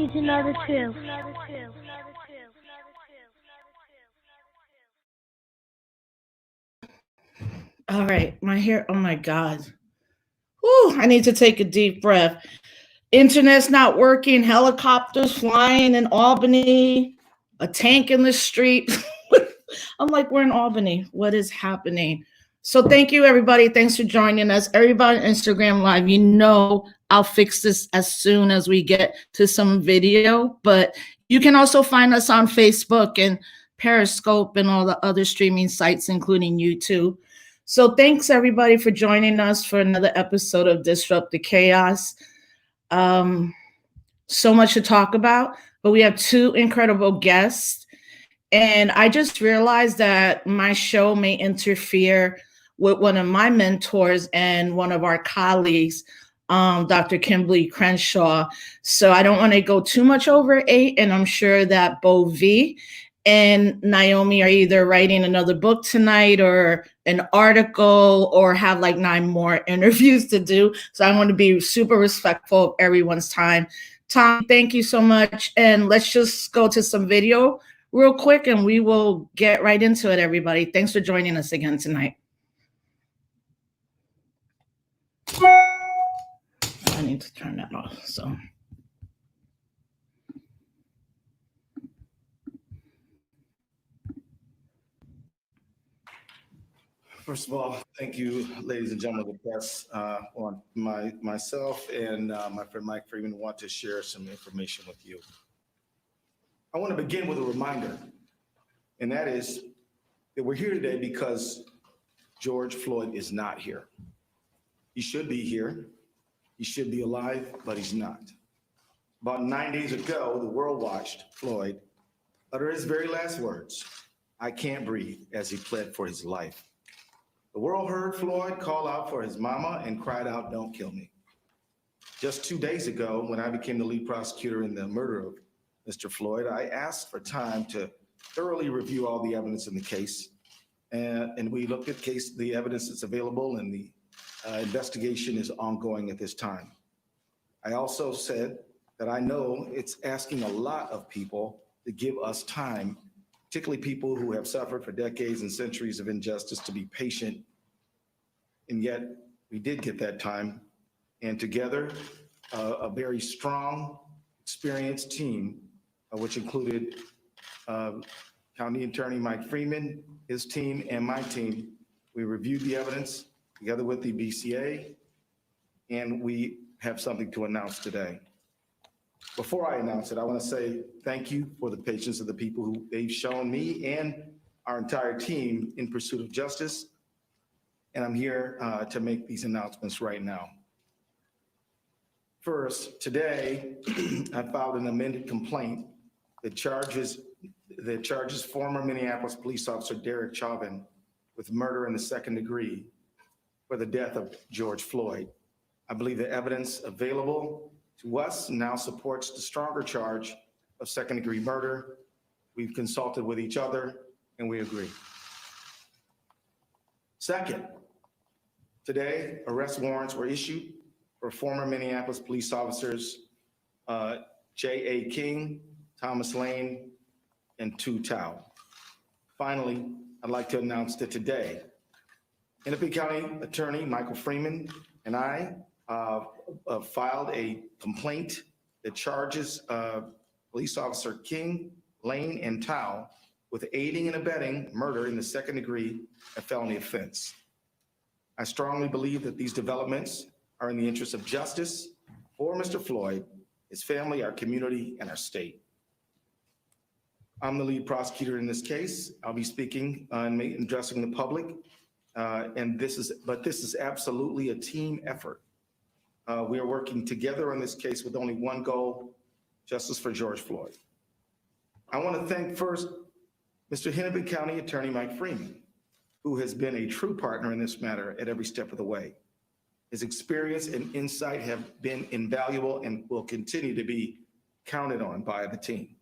need to know the truth. All right, my hair. Oh my God. Whew, I need to take a deep breath. Internet's not working, helicopters flying in Albany, a tank in the street. I'm like, we're in Albany. What is happening? So thank you, everybody. Thanks for joining us. Everybody on Instagram Live, you know I'll fix this as soon as we get to some video. But you can also find us on Facebook and Periscope and all the other streaming sites, including YouTube. So thanks, everybody, for joining us for another episode of Disrupt the Chaos. So much to talk about, but we have two incredible guests. And I just realized that my show may interfere with one of my mentors and one of our colleagues, Dr. Kimberly Crenshaw. So I don't want to go too much over 8. And I'm sure that Bo V and Naomi are either writing another book tonight or an article or have like 9 more interviews to do. So I want to be super respectful of everyone's time. Tom, thank you so much. And let's just go to some video real quick and we will get right into it, everybody. Thanks for joining us again tonight. I need to turn that off. So. First of all, thank you, ladies and gentlemen of the press. On myself and my friend Mike Freeman want to share some information with you. I want to begin with a reminder, and that is that we're here today because George Floyd is not here. He should be here. He should be alive, but he's not. About 9 days ago, the world watched Floyd utter his very last words, "I can't breathe," as he pled for his life. The world heard Floyd call out for his mama and cried out, "Don't kill me." Just 2 days ago, when I became the lead prosecutor in the murder of Mr. Floyd, I asked for time to thoroughly review all the evidence in the case. And we looked at the evidence that's available, and the investigation is ongoing at this time. I also said that I know it's asking a lot of people to give us time, particularly people who have suffered for decades and centuries of injustice, to be patient. And yet we did get that time. And together, a very strong, experienced team, which included County Attorney Mike Freeman, his team, and my team, we reviewed the evidence together with the BCA, and we have something to announce today. Before I announce it, I want to say thank you for the patience of the people who they've shown me and our entire team in pursuit of justice. And I'm here to make these announcements right now. First, today, I filed an amended complaint that charges former Minneapolis police officer Derek Chauvin with murder in the second degree for the death of George Floyd. I believe the evidence available to us now supports the stronger charge of second-degree murder. We've consulted with each other, and we agree. Second, today, arrest warrants were issued for former Minneapolis police officers J.A. King, Thomas Lane, and Tu Tao. Finally, I'd like to announce that today, Hennepin County Attorney Michael Freeman and I filed a complaint that charges police officer King, Lane, and Tao with aiding and abetting murder in the second degree, a felony offense. I strongly believe that these developments are in the interest of justice for Mr. Floyd, his family, our community, and our state. I'm the lead prosecutor in this case. I'll be speaking and addressing the public, but this is absolutely a team effort. We are working together on this case with only one goal: justice for George Floyd. I want to thank first Mr. Hennepin County Attorney Mike Freeman, who has been a true partner in this matter at every step of the way. His experience and insight have been invaluable and will continue to be counted on by the team.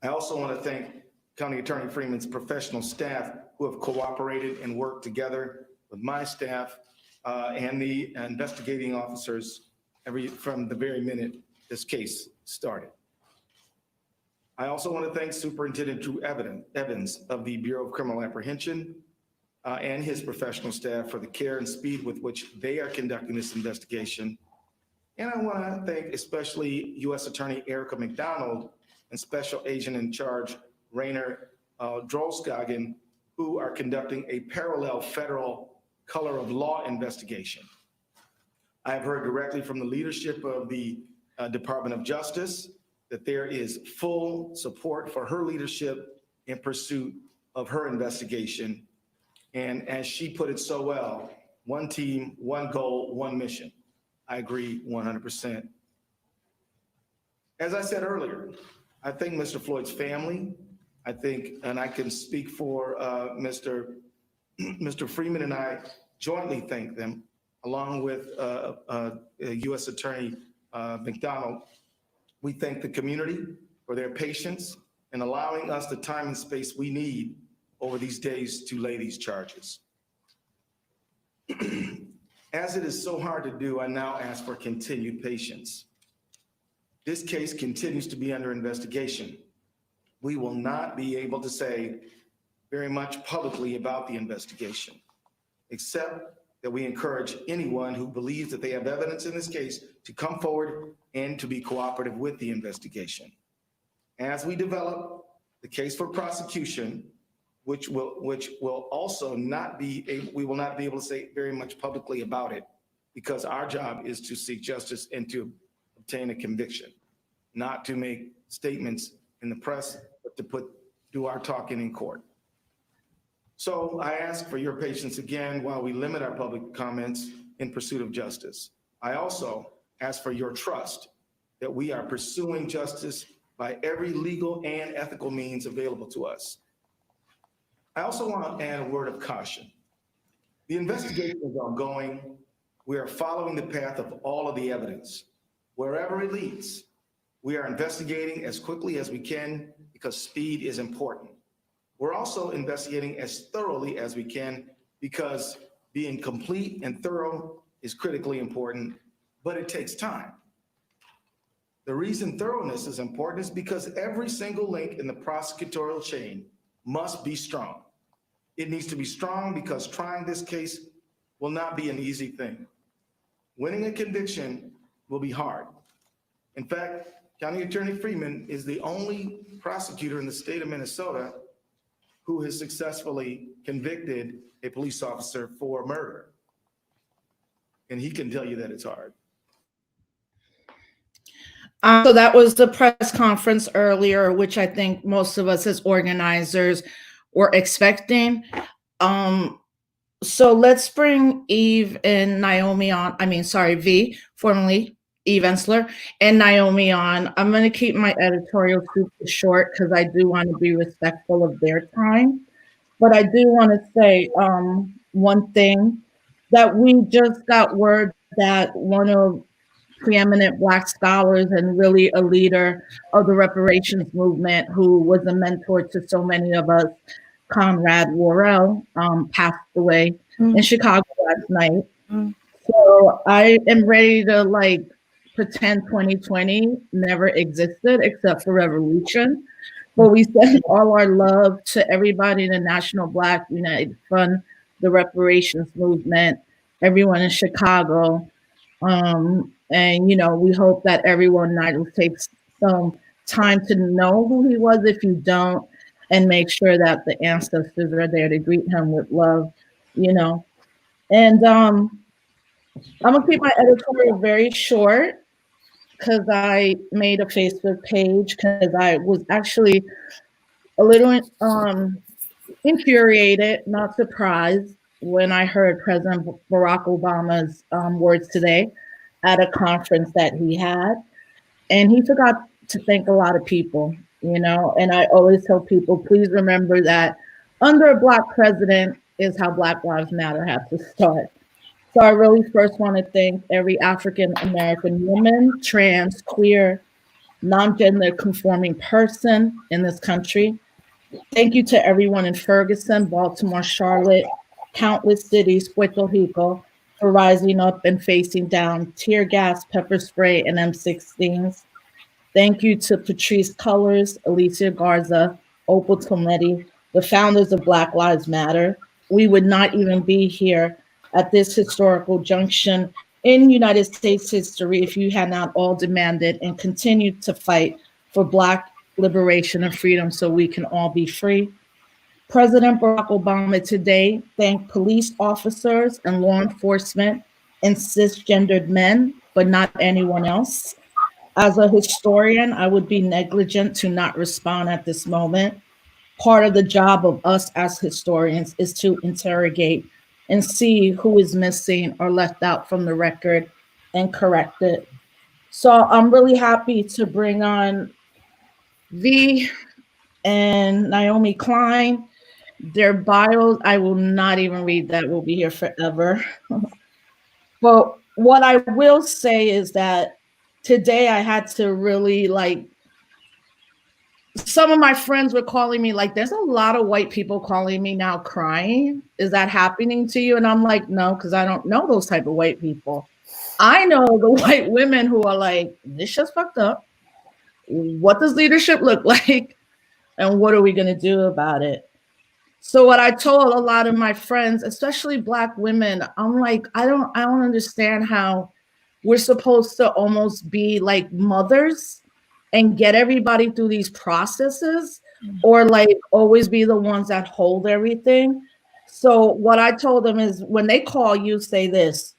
I also want to thank County Attorney Freeman's professional staff who have cooperated and worked together with my staff and the investigating officers from the very minute this case started. I also want to thank Superintendent Drew Evans of the Bureau of Criminal Apprehension and his professional staff for the care and speed with which they are conducting this investigation. And I want to thank especially U.S. Attorney Erica McDonald and Special Agent in Charge Rainer Drollskagen, who are conducting a parallel federal color of law investigation. I have heard directly from the leadership of the Department of Justice that there is full support for her leadership in pursuit of her investigation. And as she put it so well, one team, one goal, one mission. I agree 100%. As I said earlier, I thank Mr. Floyd's family. I think, and I can speak for Mr. Freeman and I jointly thank them, along with U.S. Attorney McDonald. We thank the community for their patience in allowing us the time and space we need over these days to lay these charges. As it is so hard to do, I now ask for continued patience. This case continues to be under investigation. We will not be able to say very much publicly about the investigation, except that we encourage anyone who believes that they have evidence in this case to come forward and to be cooperative with the investigation. As we develop the case for prosecution, which will also not be, we will not be able to say very much publicly about it, because our job is to seek justice and to obtain a conviction, not to make statements in the press, but to do our talking in court. So I ask for your patience again while we limit our public comments in pursuit of justice. I also ask for your trust that we are pursuing justice by every legal and ethical means available to us. I also want to add a word of caution. The investigation is ongoing. We are following the path of all of the evidence. Wherever it leads, we are investigating as quickly as we can because speed is important. We're also investigating as thoroughly as we can because being complete and thorough is critically important, but it takes time. The reason thoroughness is important is because every single link in the prosecutorial chain must be strong. It needs to be strong because trying this case will not be an easy thing. Winning a conviction will be hard. In fact, County Attorney Freeman is the only prosecutor in the state of Minnesota who has successfully convicted a police officer for murder. And he can tell you that it's hard. So that was the press conference earlier, which I think most of us as organizers were expecting. So let's bring Eve and Naomi on. V, formerly Eve Ensler, and Naomi on. I'm going to keep my editorial super short because I do want to be respectful of their time. But I do want to say one thing, that we just got word that one of preeminent Black scholars and really a leader of the reparations movement, who was a mentor to so many of us, Conrad Worrell, passed away in Chicago last night. So I am ready to pretend 2020 never existed except for revolution. But we send all our love to everybody in the National Black United Front, the reparations movement, everyone in Chicago. And, we hope that everyone will take some time to know who he was if you don't, and make sure that the ancestors are there to greet him with love, And I'm going to keep my editorial very short because I made a Facebook page because I was actually a little infuriated, not surprised, when I heard President Barack Obama's words today at a conference that he had. And he forgot to thank a lot of people, and I always tell people, please remember that under a Black president is how Black Lives Matter had to start. So I really first want to thank every African-American woman, trans, queer, non-gender conforming person in this country. Thank you to everyone in Ferguson, Baltimore, Charlotte, countless cities, Puerto Rico, for rising up and facing down tear gas, pepper spray, and M16s. Thank you to Patrice Cullors, Alicia Garza, Opal Tometi, the founders of Black Lives Matter. We would not even be here at this historical junction in United States history if you had not all demanded and continued to fight for Black liberation and freedom so we can all be free. President Barack Obama today thanked police officers and law enforcement and cisgendered men, but not anyone else. As a historian, I would be negligent to not respond at this moment. Part of the job of us as historians is to interrogate and see who is missing or left out from the record and correct it. So I'm really happy to bring on V and Naomi Klein. Their bios, I will not even read that. We'll be here forever. But what I will say is that today I had to really some of my friends were calling me there's a lot of white people calling me now crying. Is that happening to you? And I'm like, no, because I don't know those type of white people. I know the white women who are like, this shit's fucked up. What does leadership look like? And what are we going to do about it? So what I told a lot of my friends, especially Black women, I'm like, I don't understand how we're supposed to almost be like mothers and get everybody through these processes, or always be the ones that hold everything. So what I told them is, when they call you, say this: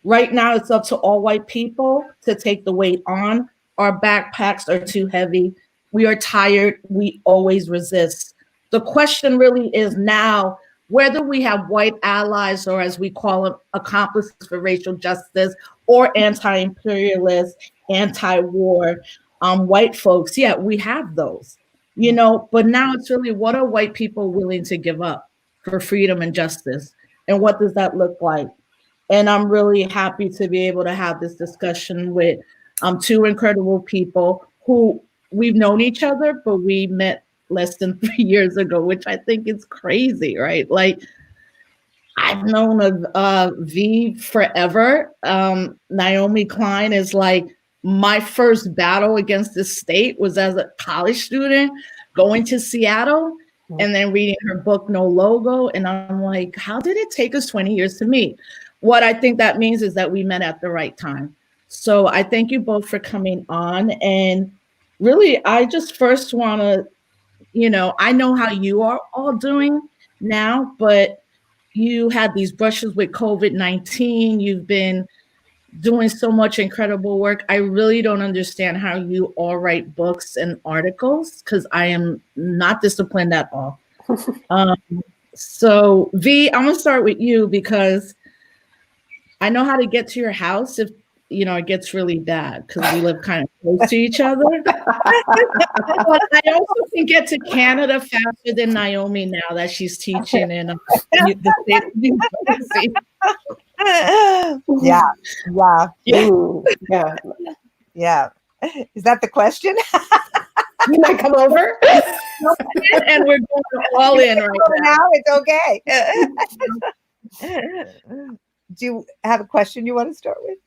right now it's up to all white people to take the weight on. Our backpacks are too heavy. We are tired. We always resist. The question really is now, whether we have white allies, or as we call them, accomplices for racial justice, or anti-imperialist, anti-war white folks. Yeah, we have those, but now it's really, what are white people willing to give up for freedom and justice? And what does that look like? And I'm really happy to be able to have this discussion with two incredible people who we've known each other, but we met less than 3 years ago, which I think is crazy, right? I've known of V forever. Naomi Klein is my first battle against the state was as a college student going to Seattle and then reading her book, No Logo. And I'm like, how did it take us 20 years to meet? What I think that means is that we met at the right time. So I thank you both for coming on. And really, I just first want to, I know how you are all doing now, but you had these brushes with COVID-19. You've been doing so much incredible work. I really don't understand how you all write books and articles, because I am not disciplined at all. So V, I'm gonna start with you, because I know how to get to your house if it gets really bad, because we live kind of close to each other. But I also can get to Canada faster than Naomi now that she's teaching in the state of New Jersey. Yeah. Is that the question? You might come over, and we're going all in right now. It's okay. Do you have a question you want to start with?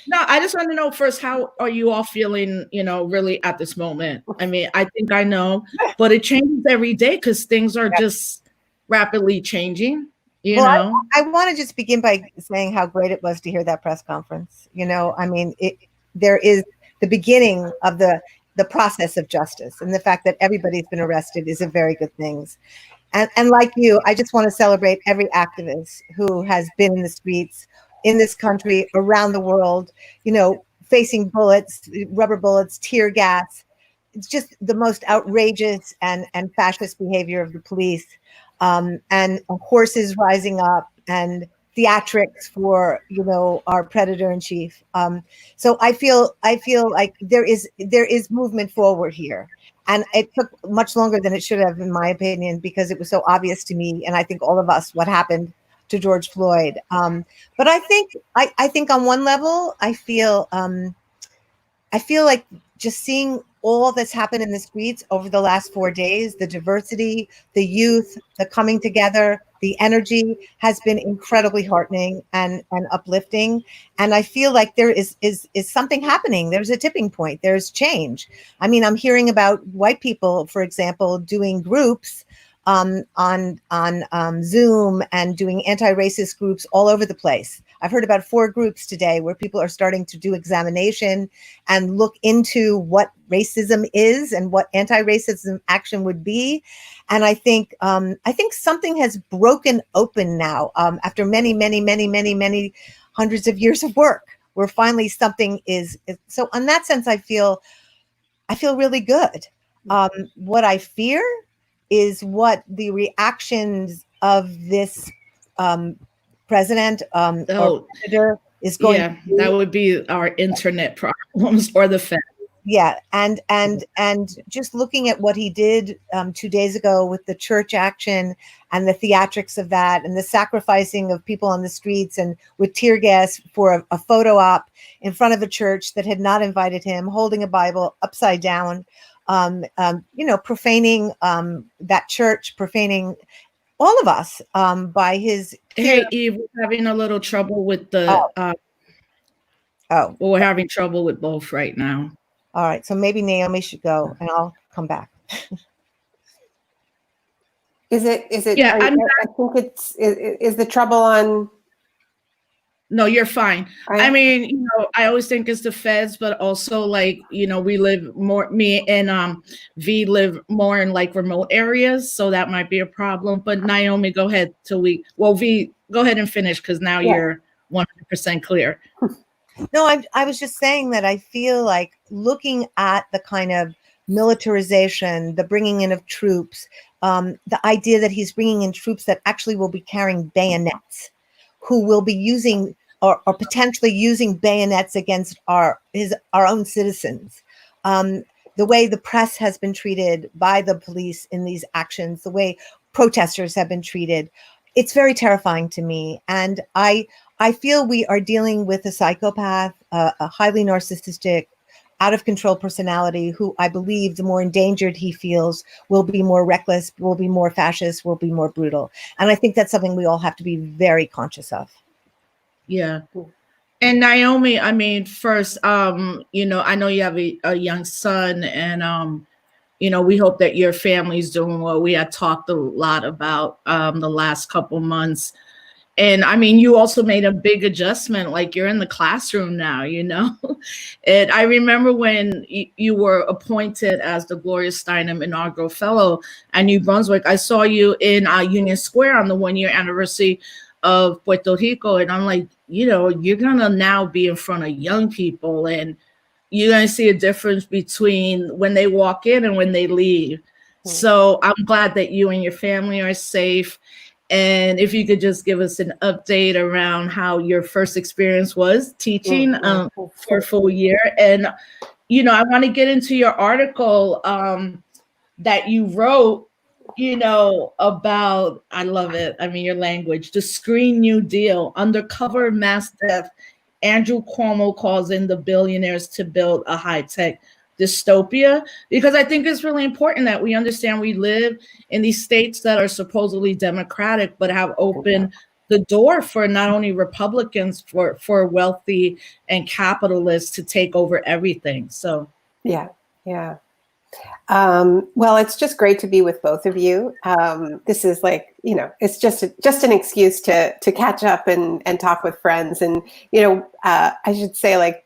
No, I just want to know first, how are you all feeling, really at this moment? I mean, I think I know, but it changes every day because things are just rapidly changing, I want to just begin by saying how great it was to hear that press conference. I mean, there is the beginning of the process of justice, and the fact that everybody's been arrested is a very good thing. And like you, I just want to celebrate every activist who has been in the streets in this country, around the world, facing bullets, rubber bullets, tear gas. It's just the most outrageous and fascist behavior of the police, and horses rising up, and theatrics for our predator in chief. So I feel like there is movement forward here. And it took much longer than it should have, in my opinion, because it was so obvious to me, and I think all of us, what happened to George Floyd. But I think on one level, I feel like just seeing all that's happened in the streets over the last 4 days, the diversity, the youth, the coming together, the energy has been incredibly heartening and uplifting. And I feel like there is something happening. There's a tipping point. There's change. I mean, I'm hearing about white people, for example, doing groups on Zoom and doing anti-racist groups all over the place. I've heard about 4 groups today where people are starting to do examination and look into what racism is and what anti-racism action would be. And I think something has broken open now after many, many, many, many, many hundreds of years of work, where finally something is. So in that sense, I feel really good. What I fear is what the reactions of this president or predator is going yeah, to do. that would be our internet problems or the Fed. Yeah, and just looking at what he did 2 days ago with the church action and the theatrics of that, and the sacrificing of people on the streets and with tear gas for a photo op in front of a church that had not invited him, holding a Bible upside down, profaning that church, profaning all of us by his. Hey, Eve, we're having a little trouble with the. We're having trouble with both right now. All right, so maybe Naomi should go, and I'll come back. Is it? Yeah, I think is the trouble on. No, you're fine. I mean, I always think it's the feds, but also we live more, me and V live more in remote areas. So that might be a problem, but Naomi, go ahead V, go ahead and finish. Cause now you're 100% clear. No, I was just saying that I feel like looking at the kind of militarization, the bringing in of troops, the idea that he's bringing in troops that actually will be carrying bayonets, who will be using or potentially using bayonets against our own citizens. The way the press has been treated by the police in these actions, the way protesters have been treated, it's very terrifying to me. And I feel we are dealing with a psychopath, a highly narcissistic, out of control personality who I believe the more endangered he feels will be more reckless, will be more fascist, will be more brutal. And I think that's something we all have to be very conscious of. Yeah. And Naomi, I mean, first, I know you have a young son, and we hope that your family's doing well. We had talked a lot about the last couple months. And I mean, you also made a big adjustment, like you're in the classroom now, And I remember when you were appointed as the Gloria Steinem Inaugural Fellow at New Brunswick, I saw you in Union Square on the 1-year anniversary of Puerto Rico. And I'm like, you're going to now be in front of young people, and you're going to see a difference between when they walk in and when they leave. So I'm glad that you and your family are safe. And if you could just give us an update around how your first experience was teaching for a full year. And, I want to get into your article that you wrote, about, I love it. I mean, your language, the Screen New Deal, undercover mass death. Andrew Cuomo calls in the billionaires to build a high-tech dystopia, because I think it's really important that we understand we live in these states that are supposedly democratic, but have opened the door for not only Republicans, for wealthy and capitalists to take over everything. So yeah. Well, it's just great to be with both of you. This is it's just an excuse to catch up and talk with friends. And, I should say,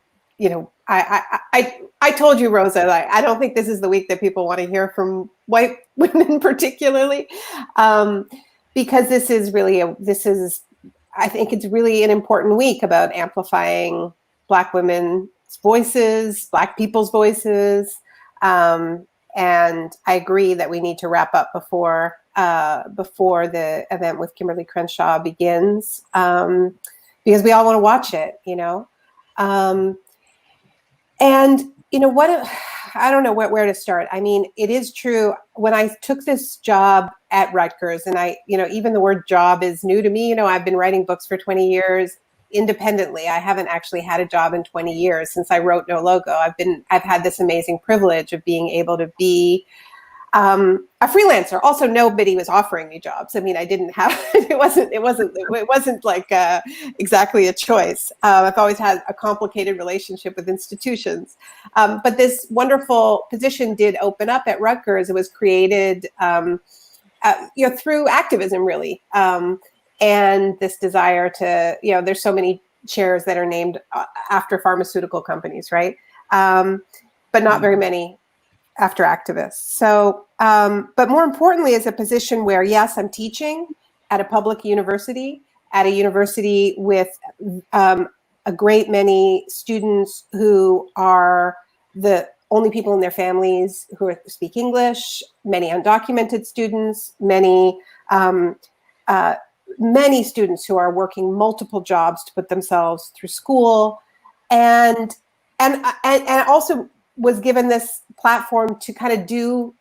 I told you, Rosa, I don't think this is the week that people want to hear from white women particularly, because I think it's really an important week about amplifying Black women's voices, Black people's voices. And I agree that we need to wrap up before the event with Kimberly Crenshaw begins, because we all want to watch it, and I don't know where to start. I mean, it is true. When I took this job at Rutgers, and even the word job is new to me. I've been writing books for 20 years. independently. I haven't actually had a job in 20 years since I wrote No Logo. I've had this amazing privilege of being able to be a freelancer. Also, nobody was offering me jobs. I mean, I didn't have, it wasn't like exactly a choice. I've always had a complicated relationship with institutions. But this wonderful position did open up at Rutgers. It was created, through activism, really. And this desire to, there's so many chairs that are named after pharmaceutical companies, right? But not very many after activists. So, but more importantly, is a position where, yes, I'm teaching at a public university, at a university with a great many students who are the only people in their families who speak English, many undocumented students, many students who are working multiple jobs to put themselves through school, and also was given this platform to kind of do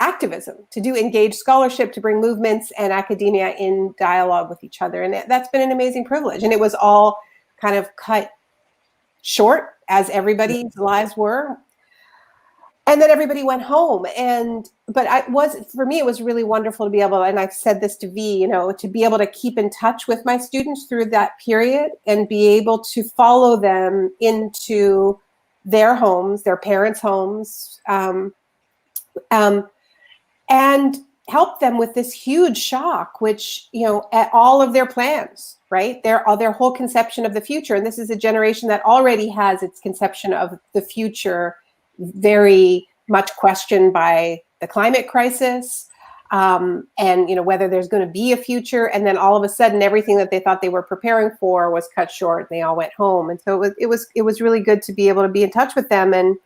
activism, to do engaged scholarship, to bring movements and academia in dialogue with each other. And that's been an amazing privilege. And it was all kind of cut short, as everybody's lives were. And then everybody went home. For me, it was really wonderful to be able, and I've said this to V, to be able to keep in touch with my students through that period and be able to follow them into their homes, their parents' homes, and help them with this huge shock, which, at all of their plans, right? Their whole conception of the future. And this is a generation that already has its conception of the future very much questioned by the climate crisis, and whether there's going to be a future. And then all of a sudden, everything that they thought they were preparing for was cut short. And they all went home, and so it was really good to be able to be in touch with them. And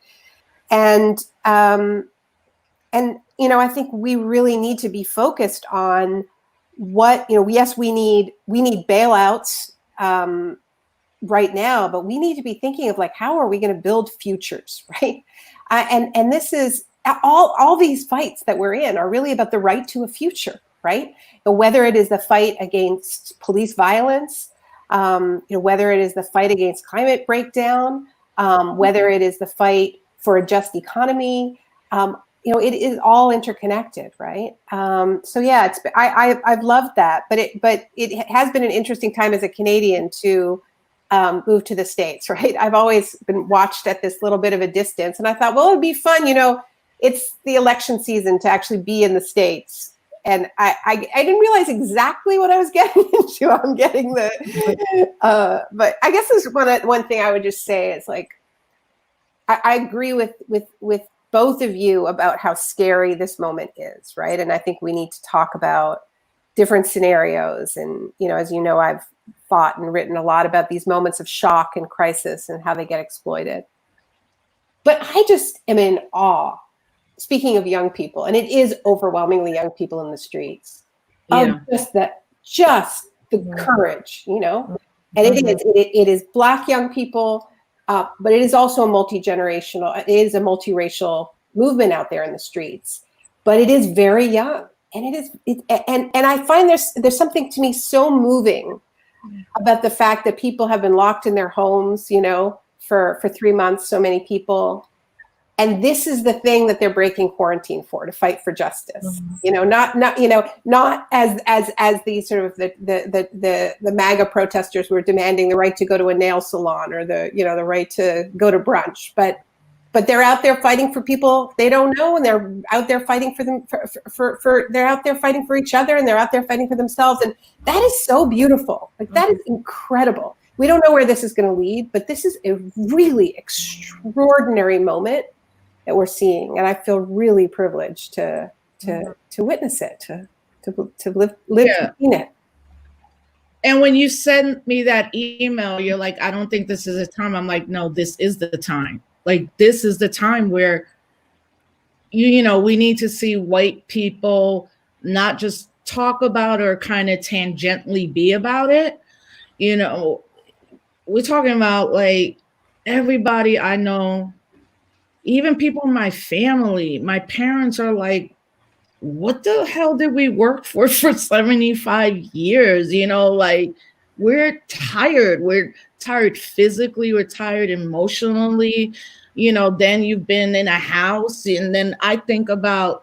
I think we really need to be focused on what yes, we need bailouts right now, but we need to be thinking of, like, how are we going to build futures, right? And this is all these fights that we're in are really about the right to a future, right? Whether it is the fight against police violence, whether it is the fight against climate breakdown, whether it is the fight for a just economy, it is all interconnected, right? So yeah, I've loved that, but it has been an interesting time as a Canadian to move to the States, right? I've always been watched at this little bit of a distance, and I thought, well, it'd be fun, it's the election season to actually be in the States. And I didn't realize exactly what I was getting into. I'm getting but I guess there's one thing I would just say is, like, I agree with both of you about how scary this moment is, right? And I think we need to talk about different scenarios. And, as you know, I've thought and written a lot about these moments of shock and crisis and how they get exploited. But I just am in awe, speaking of young people, and it is overwhelmingly young people in the streets, of just the courage, and it is Black young people, but it is also a multi-generational, it is a multiracial movement out there in the streets, but it is very young. And and I find there's something to me so moving about the fact that people have been locked in their homes, for 3 months, so many people. And this is the thing that they're breaking quarantine for, to fight for justice. Not as the sort of the MAGA protesters were demanding the right to go to a nail salon or the right to go to brunch, but they're out there fighting for people they don't know, and they're out there fighting for them they're out there fighting for each other, and they're out there fighting for themselves. And that is so beautiful. Like, that is incredible. We don't know where this is going to lead, but this is a really extraordinary moment that we're seeing, and I feel really privileged to witness it, to live in it. And when you sent me that email, you're like, I don't think this is the time. I'm like, no, this is the time. Like, this is the time where we need to see white people not just talk about or kind of tangentially be about it. We're talking about, like, everybody I know, even people in my family, my parents are like, what the hell did we work for 75 years? Like, we're tired. We're tired physically, we're tired emotionally. Then you've been in a house, and then I think about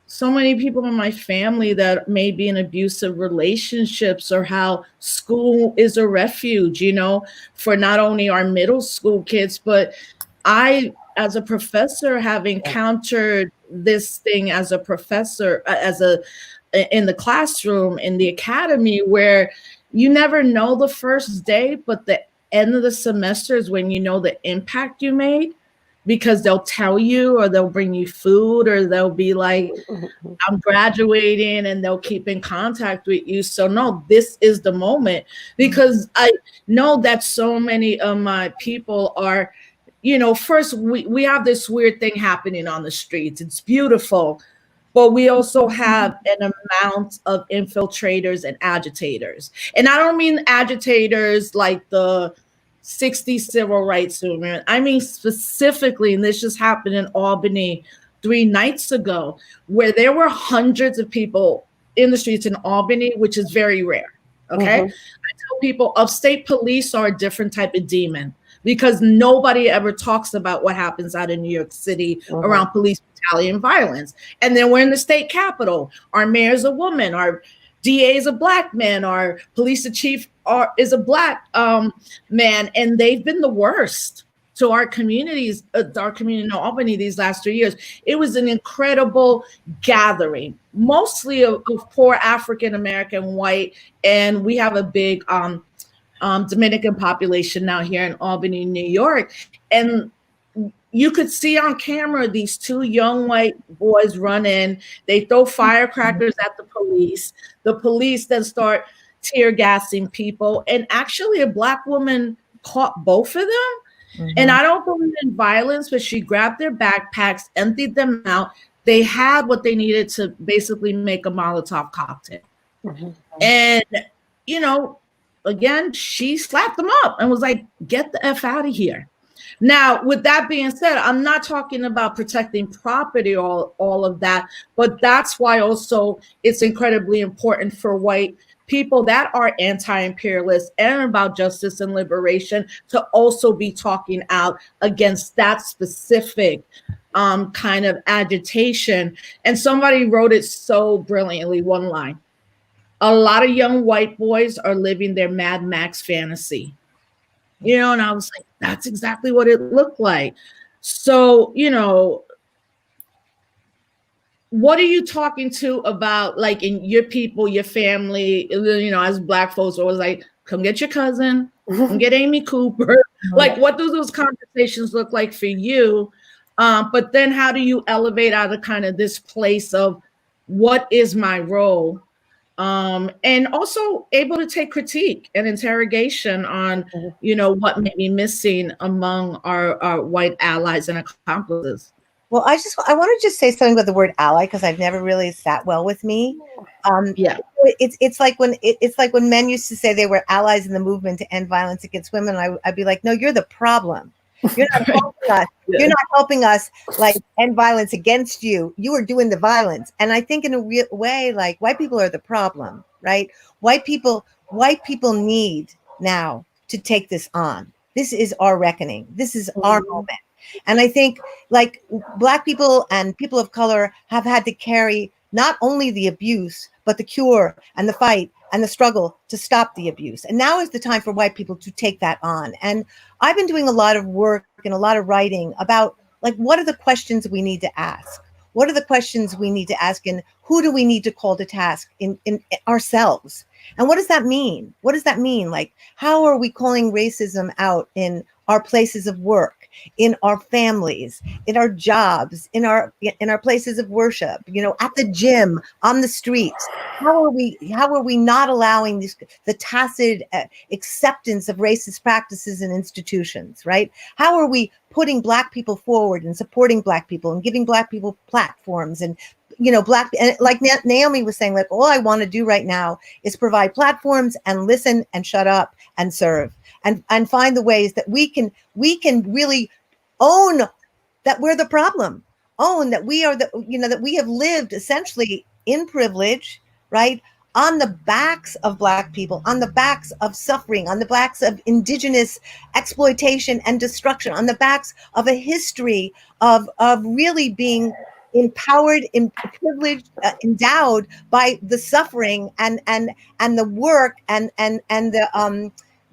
so many people in my family that may be in abusive relationships, or how school is a refuge, for not only our middle school kids, but I, as a professor, have encountered this thing as a professor, in the classroom, in the academy, where you never know the first day, but the end of the semester is when you know the impact you made, because they'll tell you, or they'll bring you food, or they'll be like, I'm graduating, and they'll keep in contact with you. So no, this is the moment, because I know that so many of my people are, first we have this weird thing happening on the streets. It's beautiful, but we also have an amount of infiltrators and agitators. And I don't mean agitators like the 60s civil rights movement. I mean specifically, and this just happened in Albany 3 nights ago, where there were hundreds of people in the streets in Albany, which is very rare. Okay. I tell people upstate police are a different type of demon, because nobody ever talks about what happens out in New York City around police brutality and violence. And then we're in the state capitol. Our mayor's a woman. Our DA is a black man. Our police chief is a black man. And they've been the worst to our communities, our community in Albany these last 3 years. It was an incredible gathering, mostly of poor African-American white. And we have a big Dominican population now here in Albany, New York. And you could see on camera these 2 young white boys run in. They throw firecrackers at the police. The police then start tear gassing people. And actually a black woman caught both of them. And I don't believe in violence, but she grabbed their backpacks, emptied them out. They had what they needed to basically make a Molotov cocktail. And, again, she slapped them up and was like, get the F out of here. Now, with that being said, I'm not talking about protecting property or all of that, but that's why also it's incredibly important for white people that are anti-imperialist and about justice and liberation to also be talking out against that specific kind of agitation. And somebody wrote it so brilliantly, one line: a lot of young white boys are living their Mad Max fantasy. And I was like, that's exactly what it looked like. So, what are you talking to about, like, in your people, your family, as black folks, always like, come get your cousin, come get Amy Cooper. Like, what do those conversations look like for you? But then how do you elevate out of kind of this place of what is my role? And also able to take critique and interrogation on, what may be missing among our white allies and accomplices. Well, I want to just say something about the word ally, because I've never really sat well with me. It's like when men used to say they were allies in the movement to end violence against women. I'd be like, no, you're the problem. You're not helping us. You're not helping us, like, end violence against you. You are doing the violence. And I think in a real way, like, white people are the problem, right? White people need now to take this on. This is our reckoning. This is our moment. And I think, like, black people and people of color have had to carry not only the abuse, but the cure and the fight and the struggle to stop the abuse. And now is the time for white people to take that on. And I've been doing a lot of work and a lot of writing about, like, what are the questions we need to ask? What are the questions we need to ask, and who do we need to call to task in ourselves? And what does that mean? What does that mean? Like, how are we calling racism out in our places of work, in our families, in our jobs, in our places of worship, at the gym, on the streets? How are we not allowing the tacit acceptance of racist practices and institutions, right? How are we putting Black people forward and supporting Black people and giving Black people platforms and and like Naomi was saying, like, all I want to do right now is provide platforms and listen and shut up and serve and find the ways that we can really own that we're the problem, own that we are that we have lived essentially in privilege, right? on the backs of Black people, on the backs of suffering, on the backs of indigenous exploitation and destruction, on the backs of a history of really being empowered, privileged, endowed by the suffering and the work and the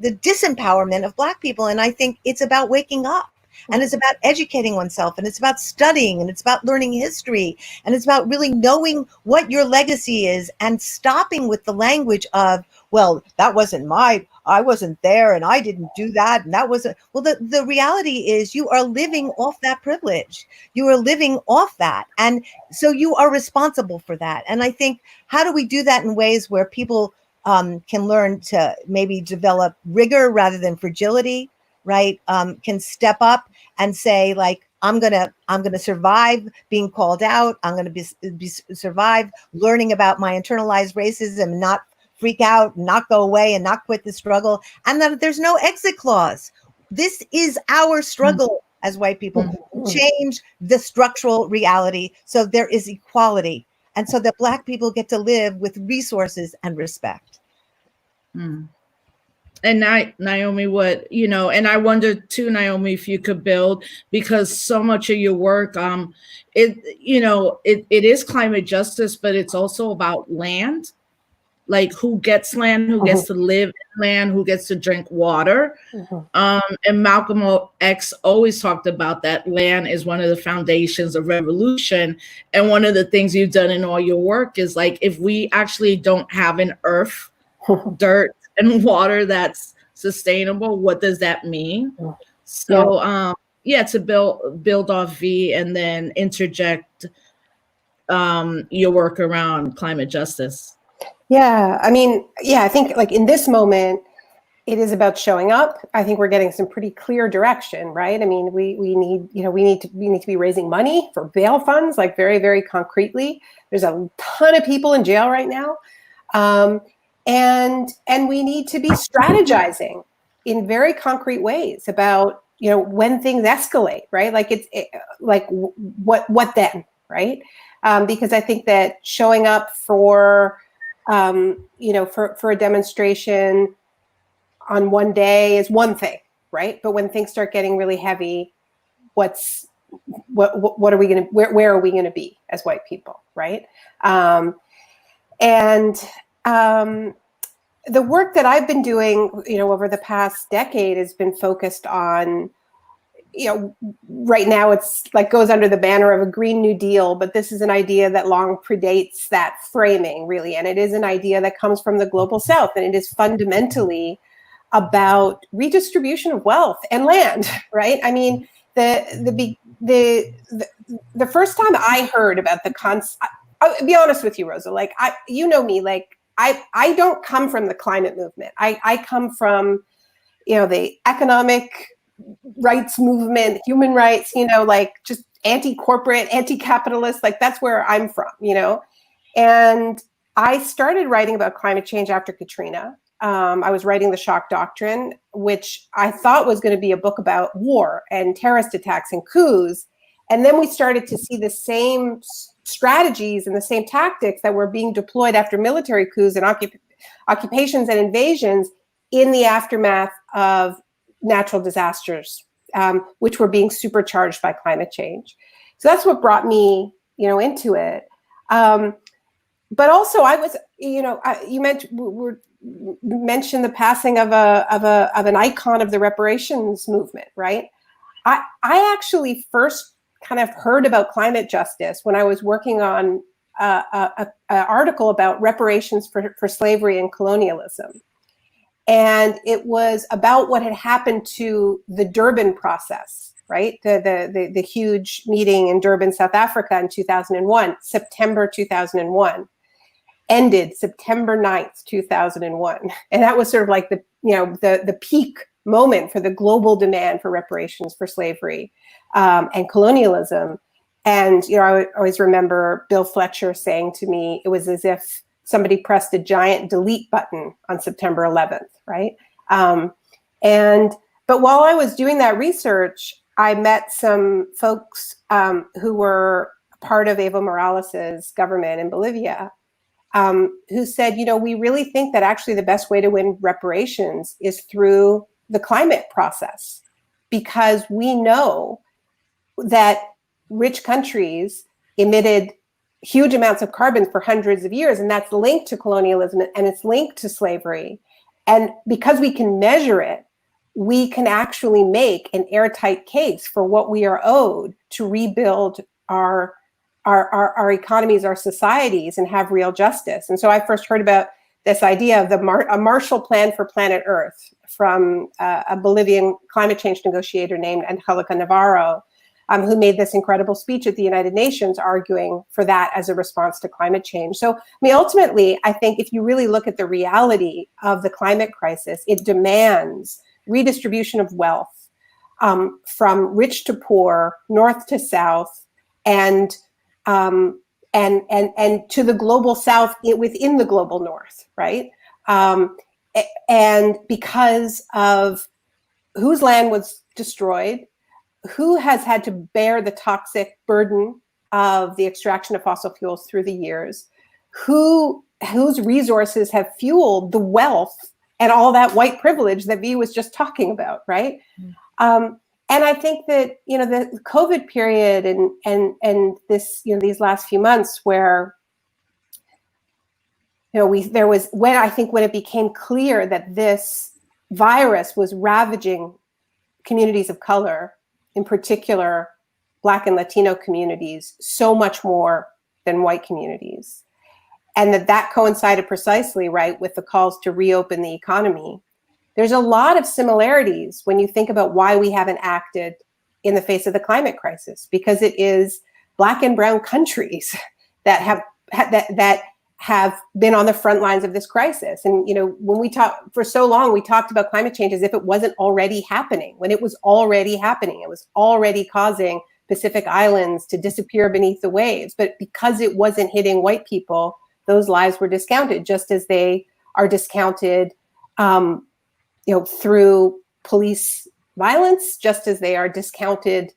disempowerment of Black people. And I think it's about waking up. And it's about educating oneself, and it's about studying, and it's about learning history, and it's about really knowing what your legacy is and stopping with the language of, well, that wasn't I wasn't there and I didn't do that. And that wasn't, well, the reality is you are living off that privilege. You are living off that. And so you are responsible for that. And I think, how do we do that in ways where people can learn to maybe develop rigor rather than fragility? Right, can step up and say, like, I'm gonna survive being called out. I'm gonna be survive learning about my internalized racism, and not freak out, not go away, and not quit the struggle. And that there's no exit clause. This is our struggle as white people to change the structural reality so there is equality, and so that Black people get to live with resources and respect. And Naomi, and I wonder too, Naomi, if you could build, because so much of your work, it is climate justice, but it's also about land, like who gets land, who gets to live in land, who gets to drink water. And Malcolm X always talked about that land is one of the foundations of revolution. And one of the things you've done in all your work is, like, if we actually don't have an earth, dirt, and water that's sustainable, what does that mean? So to build off V and then interject your work around climate justice. I think, like, in this moment it is about showing up. I think we're getting some pretty clear direction, right? I mean, we need to be raising money for bail funds, like, very, very concretely. There's a ton of people in jail right now. And we need to be strategizing in very concrete ways about, when things escalate, right? Like, what then, right? Because I think that showing up for a demonstration on one day is one thing, right? But when things start getting really heavy, what are we going to, where are we going to be as white people, right? The work that I've been doing, over the past decade has been focused on, right now it's like goes under the banner of a Green New Deal, but this is an idea that long predates that framing, really. And it is an idea that comes from the global South, and it is fundamentally about redistribution of wealth and land, right? I mean, the first time I heard about the concept, I'll be honest with you, Rosa, like, me, like, I don't come from the climate movement. I come from, the economic rights movement, human rights, like, just anti-corporate, anti-capitalist, like, that's where I'm from, And I started writing about climate change after Katrina. I was writing The Shock Doctrine, which I thought was going to be a book about war and terrorist attacks and coups. And then we started to see the same strategies and the same tactics that were being deployed after military coups and occupations and invasions in the aftermath of natural disasters, which were being supercharged by climate change. So that's what brought me, into it. But also, I was, you mentioned the passing of an icon of the reparations movement, right? I actually first kind of heard about climate justice when I was working on an article about reparations for slavery and colonialism. And it was about what had happened to the Durban process, right? The huge meeting in Durban, South Africa in 2001, September 2001, ended September 9th, 2001. And that was sort of like the peak moment for the global demand for reparations for slavery and colonialism. And, I always remember Bill Fletcher saying to me, it was as if somebody pressed a giant delete button on September 11th, right? But while I was doing that research, I met some folks who were part of Evo Morales's government in Bolivia. who said, we really think that actually the best way to win reparations is through the climate process, because we know that rich countries emitted huge amounts of carbon for hundreds of years, and that's linked to colonialism and it's linked to slavery. And because we can measure it, we can actually make an airtight case for what we are owed to rebuild our economies, our societies, and have real justice. And so I first heard about this idea of a Marshall Plan for Planet Earth from a Bolivian climate change negotiator named Angelica Navarro, who made this incredible speech at the United Nations arguing for that as a response to climate change. So, ultimately, I think if you really look at the reality of the climate crisis, it demands redistribution of wealth from rich to poor, north to south, and to the global south within the global north, right? And because of whose land was destroyed, who has had to bear the toxic burden of the extraction of fossil fuels through the years, whose resources have fueled the wealth and all that white privilege that V was just talking about, right? Mm. And I think that, the COVID period and this, these last few months where, when it became clear that this virus was ravaging communities of color, in particular, Black and Latino communities, so much more than white communities. And that coincided precisely, right, with the calls to reopen the economy. There's a lot of similarities when you think about why we haven't acted in the face of the climate crisis, because it is Black and brown countries that have been on the front lines of this crisis. And, when we talked for so long, we talked about climate change as if it wasn't already happening, when it was already happening. It was already causing Pacific Islands to disappear beneath the waves. But because it wasn't hitting white people, those lives were discounted, just as they are discounted through police violence, just as they are discounted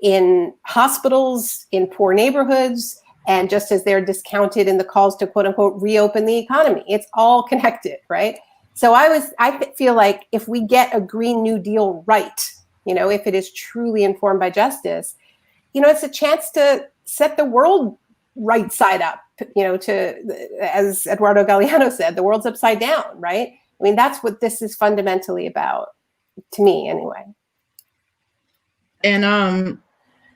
in hospitals, in poor neighborhoods, and just as they're discounted in the calls to quote unquote reopen the economy. It's all connected, right? So I feel like if we get a Green New Deal right, if it is truly informed by justice, it's a chance to set the world right side up, as Eduardo Galeano said, the world's upside down, right? That's what this is fundamentally about, to me anyway. And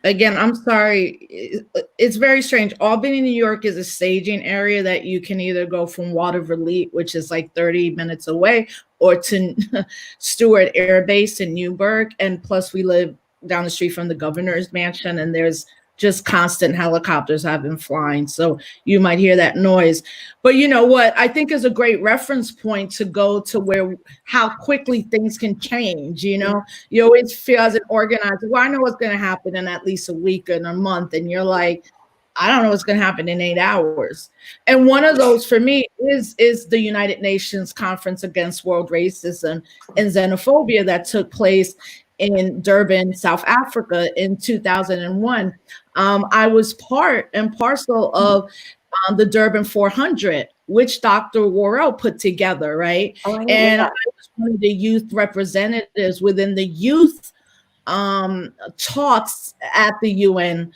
again, I'm sorry, it's very strange. Albany, New York is a staging area that you can either go from Watervliet, which is like 30 minutes away, or to Stewart Air Base in Newburgh. And plus we live down the street from the governor's mansion, and there's just constant helicopters have been flying. So you might hear that noise. But you know what I think is a great reference point to go to how quickly things can change. You always feel as an organizer, well, I know what's going to happen in at least a week and a month. And you're like, I don't know what's going to happen in 8 hours. And one of those for me is the United Nations Conference Against World Racism and Xenophobia that took place in Durban, South Africa in 2001. I was part and parcel of the Durban 400, which Dr. Worrell put together, right? And I was one of the youth representatives within the youth talks at the UN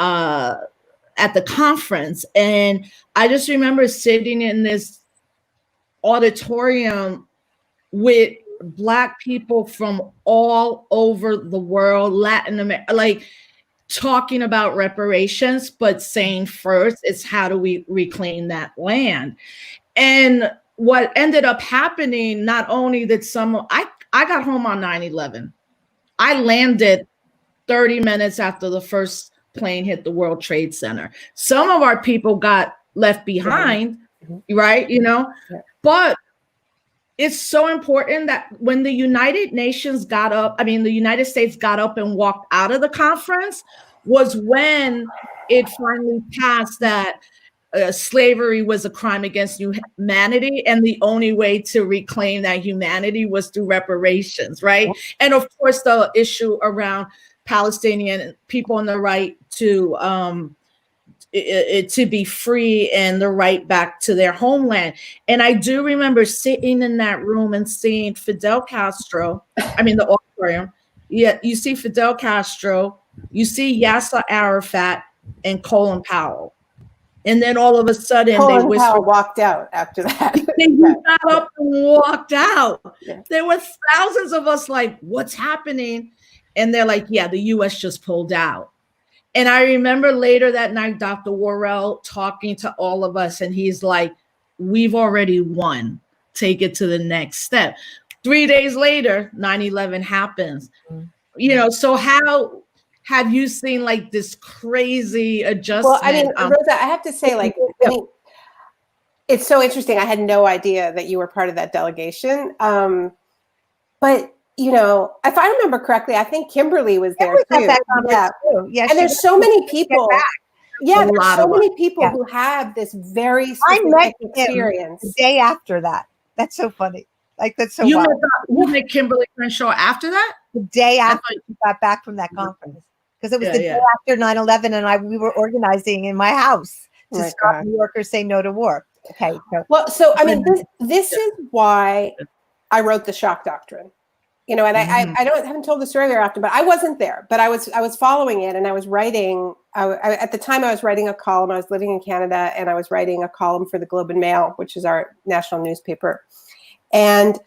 at the conference. And I just remember sitting in this auditorium with Black people from all over the world, Latin America, like talking about reparations, but saying first, it's how do we reclaim that land? And what ended up happening, not only did I got home on 9/11. I landed 30 minutes after the first plane hit the World Trade Center. Some of our people got left behind, right? But it's so important that when the United States got up and walked out of the conference was when it finally passed that slavery was a crime against humanity, and the only way to reclaim that humanity was through reparations, right? And of course, the issue around Palestinian people and the right to to be free and the right back to their homeland. And I do remember sitting in that room and seeing Fidel Castro, the auditorium. Yeah, you see Fidel Castro, you see Yasser Arafat and Colin Powell. And then all of a sudden Colin Powell walked out after that. They got up and walked out. Yeah. There were thousands of us like, what's happening? And they're like, yeah, the US just pulled out. And I remember later that night, Dr. Worrell talking to all of us, and he's like, we've already won. Take it to the next step. 3 days later, 9/11 happens. Mm-hmm. So how have you seen like this crazy adjustment? Well, Rosa, I have to say, it's so interesting. I had no idea that you were part of that delegation. But if I remember correctly, I think Kimberly was there too. Yeah, and there's so many people. Yeah, there's so many people who have this very specific experience. The day after that. That's so funny. Like, that's so you met Kimberly Crenshaw after that? The day after we got back from that conference. Because it was the day after 9/11, and we were organizing in my house to stop New Yorkers say no to war. Okay. So this is why I wrote the shock doctrine. And I haven't told the story very often, but I wasn't there, but I was following it, and I was writing. At the time, I was writing a column. I was living in Canada, and I was writing a column for the Globe and Mail, which is our national newspaper. And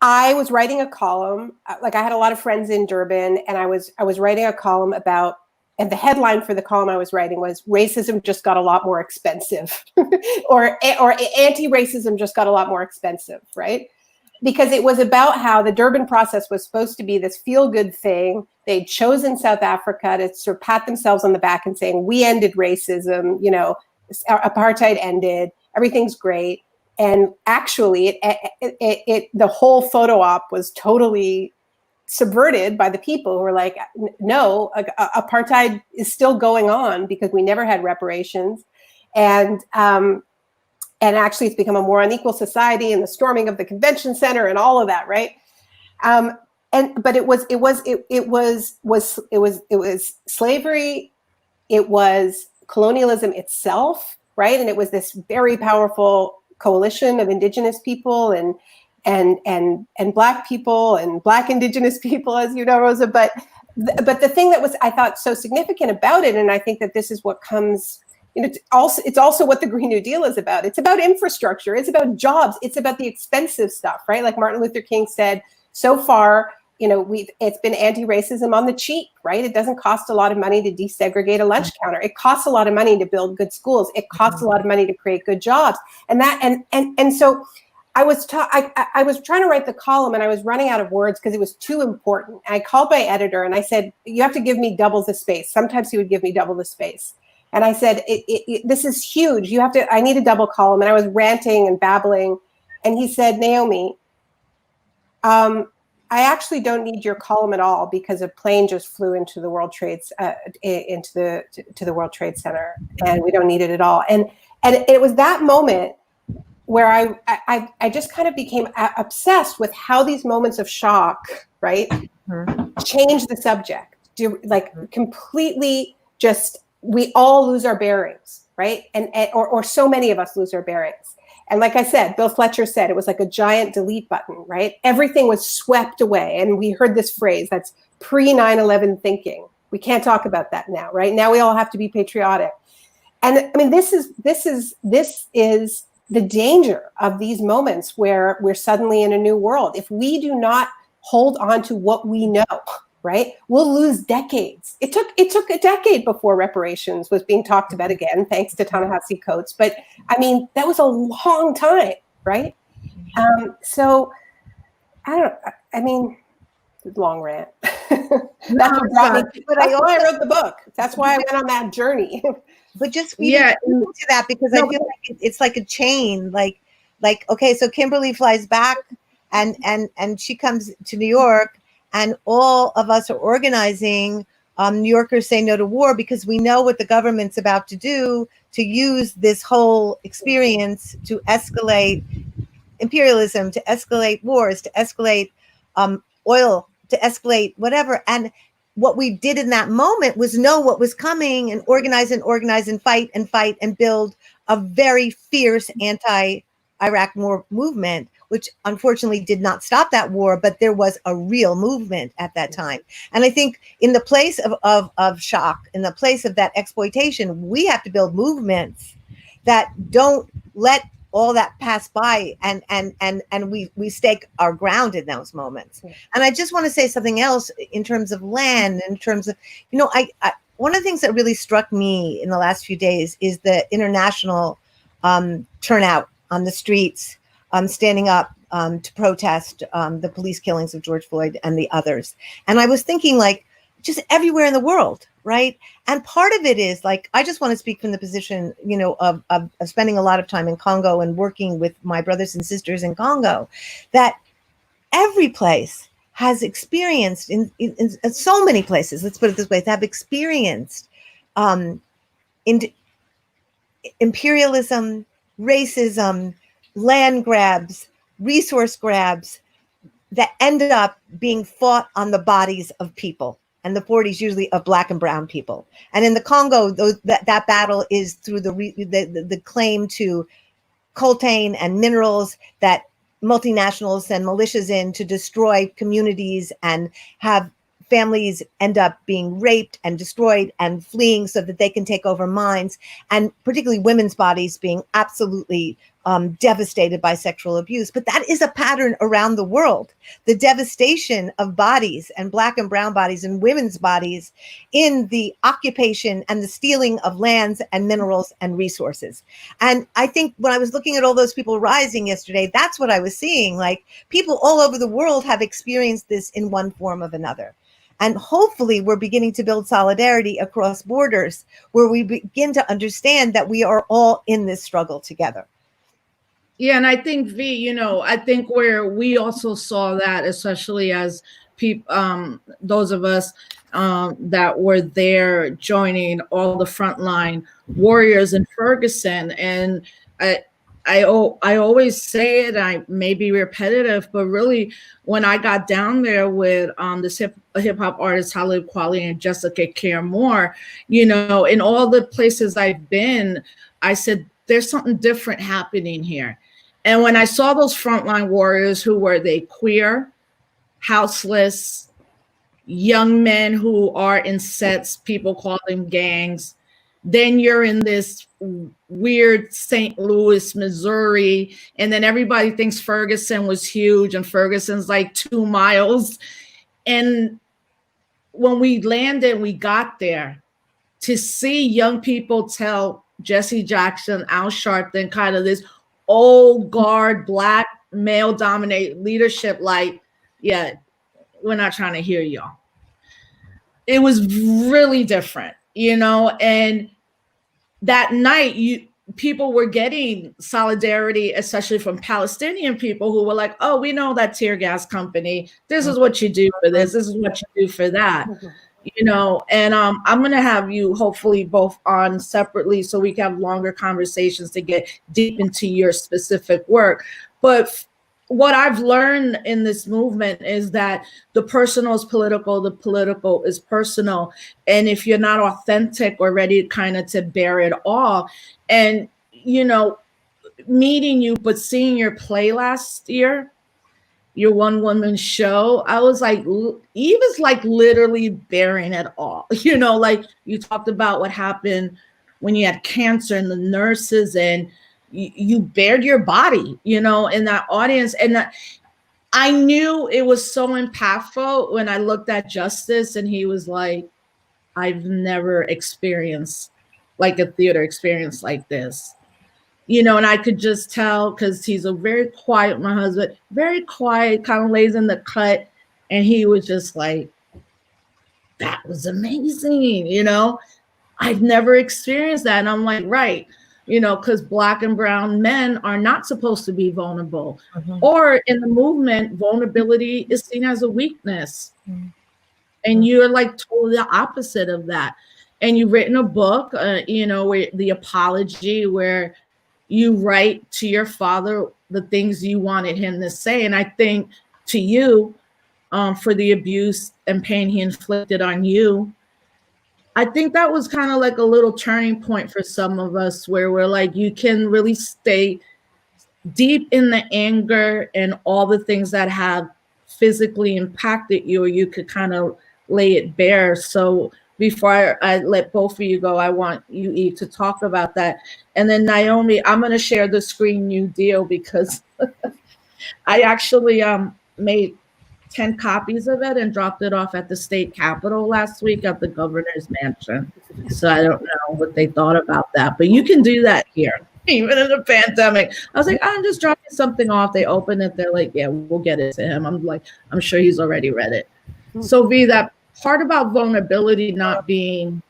I was writing a column. Like, I had a lot of friends in Durban, and I was writing a column about. And the headline for the column I was writing was "Racism just got a lot more expensive," or "Anti-racism just got a lot more expensive," right? Because it was about how the Durban process was supposed to be this feel-good thing. They'd chosen South Africa to sort of pat themselves on the back and saying, we ended racism, apartheid ended, everything's great. And actually, the whole photo op was totally subverted by the people who were like, no, apartheid is still going on because we never had reparations. And actually, it's become a more unequal society, and the storming of the convention center and all of that, right? But it was slavery, it was colonialism itself, right? And it was this very powerful coalition of indigenous people and Black people and Black indigenous people, as you know, Rosa. But the thing that was, I thought, so significant about it, and I think that this is what comes. It's also what the Green New Deal is about. It's about infrastructure. It's about jobs. It's about the expensive stuff, right? Like Martin Luther King said, so far, it's been anti-racism on the cheap, right? It doesn't cost a lot of money to desegregate a lunch counter. It costs a lot of money to build good schools. It costs a lot of money to create good jobs. And so I was trying to write the column, and I was running out of words because it was too important. And I called my editor and I said, you have to give me double the space. Sometimes he would give me double the space. And I said, this is huge. I need a double column. And I was ranting and babbling. And he said, Naomi, I actually don't need your column at all because a plane just flew into the World Trade to the World Trade Center, and we don't need it at all. And it was that moment where I just kind of became obsessed with how these moments of shock, right, change the subject. Completely just. We all lose our bearings, right? Or so many of us lose our bearings. And like I said, Bill Fletcher said, it was like a giant delete button, right? Everything was swept away. And we heard this phrase, that's pre-9/11 thinking. We can't talk about that now, right? Now we all have to be patriotic. And this is the danger of these moments where we're suddenly in a new world. If we do not hold on to what we know, right, we'll lose decades. It took a decade before reparations was being talked about again, thanks to Ta-Nehisi Coates. But that was a long time, right? So long rant. That's what brought me. But I wrote the book. That's why I went on that journey. But just into that, because I feel like it's like a chain. Like okay, so Kimberly flies back, and she comes to New York. And all of us are organizing New Yorkers Say No to War because we know what the government's about to do, to use this whole experience to escalate imperialism, to escalate wars, to escalate oil, to escalate whatever. And what we did in that moment was know what was coming and organize and fight and build a very fierce anti-Iraq war movement, which unfortunately did not stop that war, but there was a real movement at that time. And I think in the place of shock, in the place of that exploitation, we have to build movements that don't let all that pass by, and we stake our ground in those moments. And I just want to say something else in terms of land, in terms of, I one of the things that really struck me in the last few days is the international turnout on the streets, standing up to protest the police killings of George Floyd and the others. And I was thinking, like, just everywhere in the world, right? And part of it is, like, I just want to speak from the position, of spending a lot of time in Congo and working with my brothers and sisters in Congo, that every place has experienced, in so many places, let's put it this way, have experienced in imperialism, racism, land grabs, resource grabs that ended up being fought on the bodies of people. And the 40s usually of Black and brown people. And in the Congo, that battle is through the claim to coltan and minerals that multinationals send militias in to destroy communities and have families end up being raped and destroyed and fleeing so that they can take over mines, and particularly women's bodies being absolutely devastated by sexual abuse. But that is a pattern around the world. The devastation of bodies, and Black and brown bodies and women's bodies, in the occupation and the stealing of lands and minerals and resources. And I think when I was looking at all those people rising yesterday, that's what I was seeing. Like, people all over the world have experienced this in one form or another. And hopefully we're beginning to build solidarity across borders, where we begin to understand that we are all in this struggle together. Yeah, and I think, V, I think where we also saw that, especially as people, those of us that were there joining all the frontline warriors in Ferguson, and I always say it, I may be repetitive, but really when I got down there with this hip hop artist Talib Kweli and Jessica Care Moore, in all the places I've been, I said, there's something different happening here. And when I saw those frontline warriors, who were they? Queer, houseless, young men who are in sets, people call them gangs. Then you're in this weird St. Louis, Missouri, and then everybody thinks Ferguson was huge, and Ferguson's like 2 miles. And when we landed, we got there, to see young people tell Jesse Jackson, Al Sharpton, kind of this old guard, Black, male-dominated leadership, like, yeah, we're not trying to hear y'all. It was really different, and that night, people were getting solidarity, especially from Palestinian people who were like, oh, we know that tear gas company. This is what you do for this. This is what you do for that. And I'm going to have you hopefully both on separately so we can have longer conversations to get deep into your specific work. But what I've learned in this movement is that the personal is political, the political is personal. And if you're not authentic or ready kind of to bear it all, and, meeting you, but seeing your play last year, your one woman show, I was like, Eve is like literally bearing it all. Like you talked about what happened when you had cancer and the nurses, and you bared your body, in that audience. And I knew it was so impactful when I looked at Justice and he was like, I've never experienced like a theater experience like this. And I could just tell, because he's a very quiet, my husband, very quiet, kind of lays in the cut. And he was just like, that was amazing. I've never experienced that. And I'm like, right. Because Black and brown men are not supposed to be vulnerable. Mm-hmm. Or in the movement, vulnerability is seen as a weakness. Mm-hmm. And you're like totally the opposite of that. And you've written a book, where The Apology, where you write to your father the things you wanted him to say. And I think to you, for the abuse and pain he inflicted on you. I think that was kind of like a little turning point for some of us where we're like, you can really stay deep in the anger and all the things that have physically impacted you, or you could kind of lay it bare. So before I let both of you go, I want you, Eve, to talk about that. And then Naomi, I'm going to share the Screen New Deal because I actually made 10 copies of it and dropped it off at the state capitol last week at the governor's mansion. So I don't know what they thought about that, but you can do that here, even in a pandemic. I was like, I'm just dropping something off. They open it. They're like, yeah, we'll get it to him. I'm like, I'm sure he's already read it. So V, that part about vulnerability not being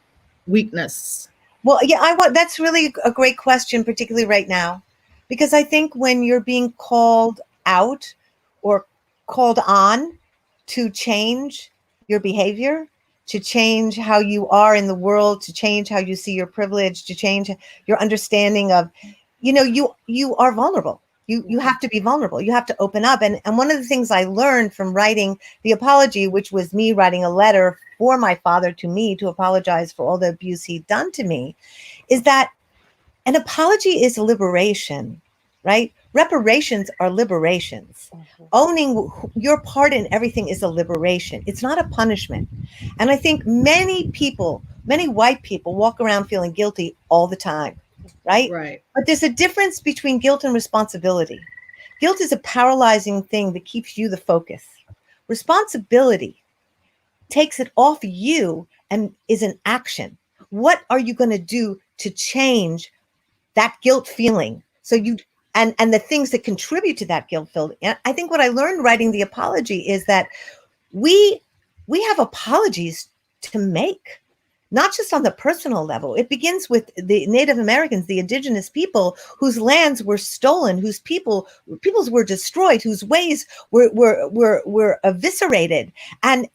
weakness. Well, yeah, that's really a great question, particularly right now, because I think when you're being called out or called on to change your behavior, to change how you are in the world, to change how you see your privilege, to change your understanding of, you are vulnerable. You have to be vulnerable. You have to open up. And one of the things I learned from writing the apology, which was me writing a letter for my father to me to apologize for all the abuse he'd done to me, is that an apology is liberation, right? Reparations are liberations. Mm-hmm. Owning your part in everything is a liberation. It's not a punishment. And I think many white people walk around feeling guilty all the time, right? Right. But there's a difference between guilt and responsibility. Guilt is a paralyzing thing that keeps you the focus. Responsibility takes it off you and is an action. What are you going to do to change that guilt feeling? So and the things that contribute to that guilt feeling. And I think what I learned writing the apology is that we have apologies to make, not just on the personal level. It begins with the Native Americans, the indigenous people whose lands were stolen, whose peoples were destroyed, whose ways were eviscerated, and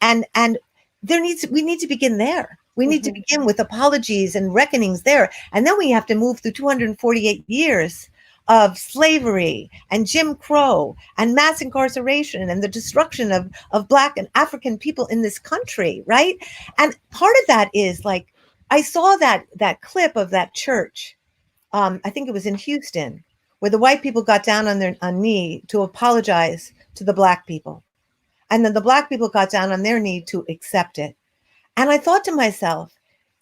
we need to begin there. We need to begin with apologies and reckonings there, and then we have to move through 248 years of slavery and Jim Crow and mass incarceration and the destruction of Black and African people in this country, right? And part of that is like, I saw that clip of that church, I think it was in Houston, where the white people got down on their knee to apologize to the Black people. And then the Black people got down on their knee to accept it. And I thought to myself,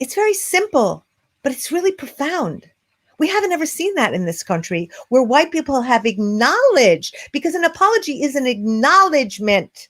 it's very simple, but it's really profound. We haven't ever seen that in this country, where white people have acknowledged, because an apology is an acknowledgement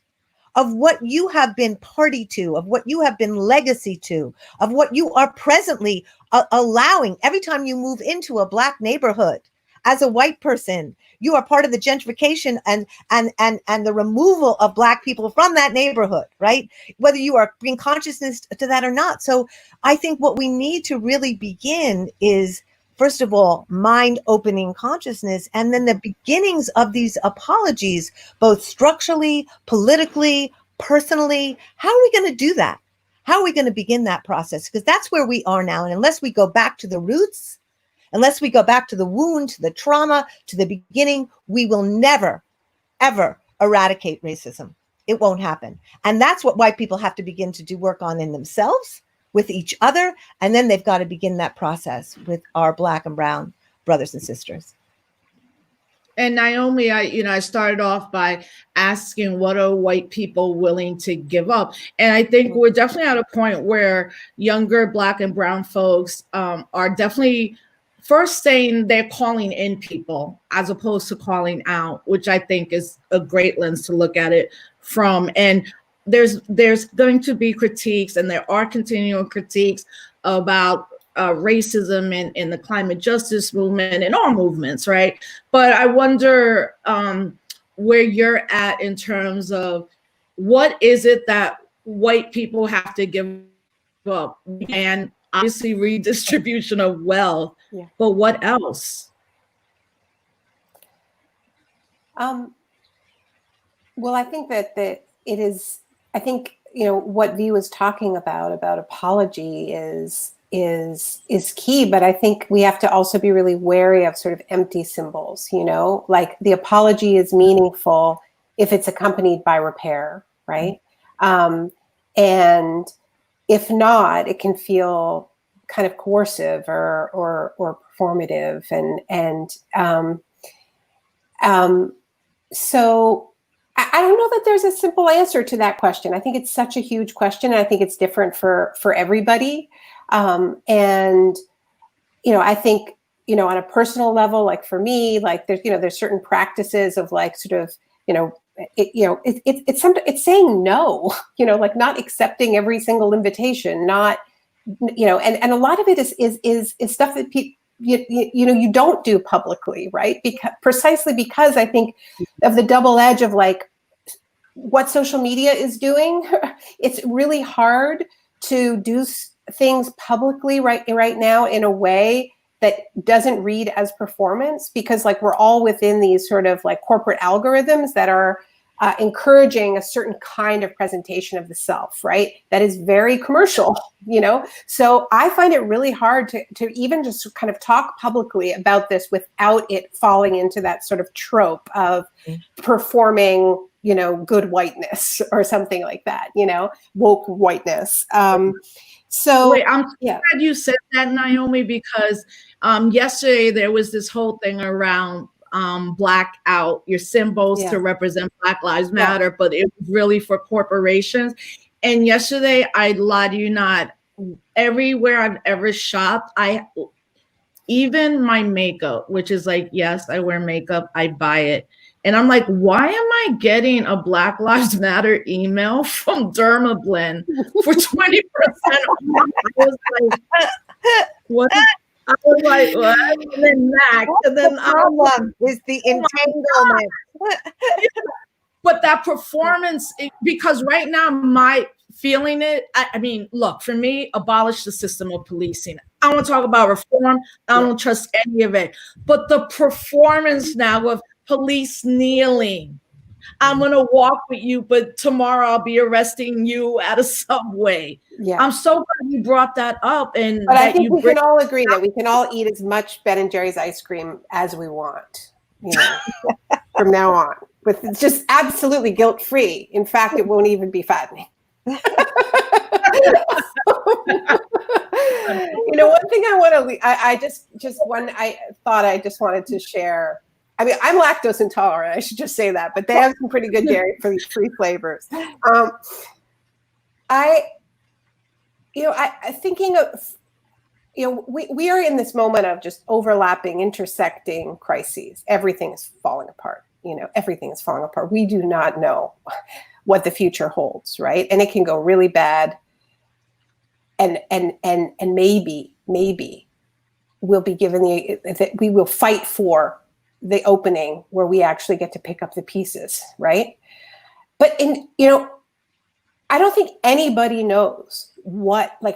of what you have been party to, of what you have been legacy to, of what you are presently allowing. Every time you move into a Black neighborhood as a white person, you are part of the gentrification and the removal of Black people from that neighborhood, right? Whether you are bringing consciousness to that or not. So I think what we need to really begin is, first of all, mind-opening consciousness, and then the beginnings of these apologies, both structurally, politically, personally. How are we going to do that? How are we going to begin that process? Because that's where we are now. And unless we go back to the roots, unless we go back to the wound, to the trauma, to the beginning, we will never, ever eradicate racism. It won't happen. And that's what white people have to begin to do work on in themselves, with each other, and then they've got to begin that process with our Black and brown brothers and sisters. And Naomi, I started off by asking, what are white people willing to give up? And I think we're definitely at a point where younger Black and brown folks are definitely first saying they're calling in people as opposed to calling out, which I think is a great lens to look at it from. And there's going to be critiques, and there are continual critiques about racism in the climate justice movement and all movements, right? But I wonder where you're at in terms of what is it that white people have to give up? And obviously redistribution of wealth, but what else? Well, I think that it is. I think, what V was talking about apology is key, but I think we have to also be really wary of sort of empty symbols, like the apology is meaningful if it's accompanied by repair, right? And if not, it can feel kind of coercive or performative, so I don't know that there's a simple answer to that question. I think it's such a huge question, and I think it's different for everybody. And I think on a personal level, like for me, like there's certain practices of like sort of it's saying no, like not accepting every single invitation, not and a lot of it is stuff that people you don't do publicly, right? Precisely because I think of the double edge of like what social media is doing. It's really hard to do things publicly right now in a way that doesn't read as performance, because like we're all within these sort of like corporate algorithms that are encouraging a certain kind of presentation of the self, right? That is very commercial, So I find it really hard to even just kind of talk publicly about this without it falling into that sort of trope of performing, good whiteness or something like that, woke whiteness. So wait, I'm glad you said that, Naomi, because yesterday there was this whole thing around black out, your symbols to represent Black Lives Matter, but it was really for corporations. And yesterday, I lie to you not, everywhere I've ever shopped, even my makeup, which is like, yes, I wear makeup, I buy it. And I'm like, why am I getting a Black Lives Matter email from Dermablend for 20% off? I was like, what? I was like, what? And then Mac. And then the problem is the entanglement. But that performance, because right now my feeling it, I mean, look, for me, abolish the system of policing. I don't want to talk about reform. I don't trust any of it. But the performance now of police kneeling, I'm going to walk with you, but tomorrow I'll be arresting you at a subway. Yeah. I'm so glad you brought that up. But I think we can all agree that we can all eat as much Ben & Jerry's ice cream as we want, from now on. But it's just absolutely guilt-free. In fact, it won't even be fattening. One thing I want to, I thought I just wanted to share. I mean, I'm lactose intolerant. I should just say that, but they have some pretty good dairy-free flavors. Thinking of, we are in this moment of just overlapping, intersecting crises. Everything is falling apart. Everything is falling apart. We do not know what the future holds, right? And it can go really bad. And maybe we'll be given we will fight for the opening where we actually get to pick up the pieces, right? But I don't think anybody knows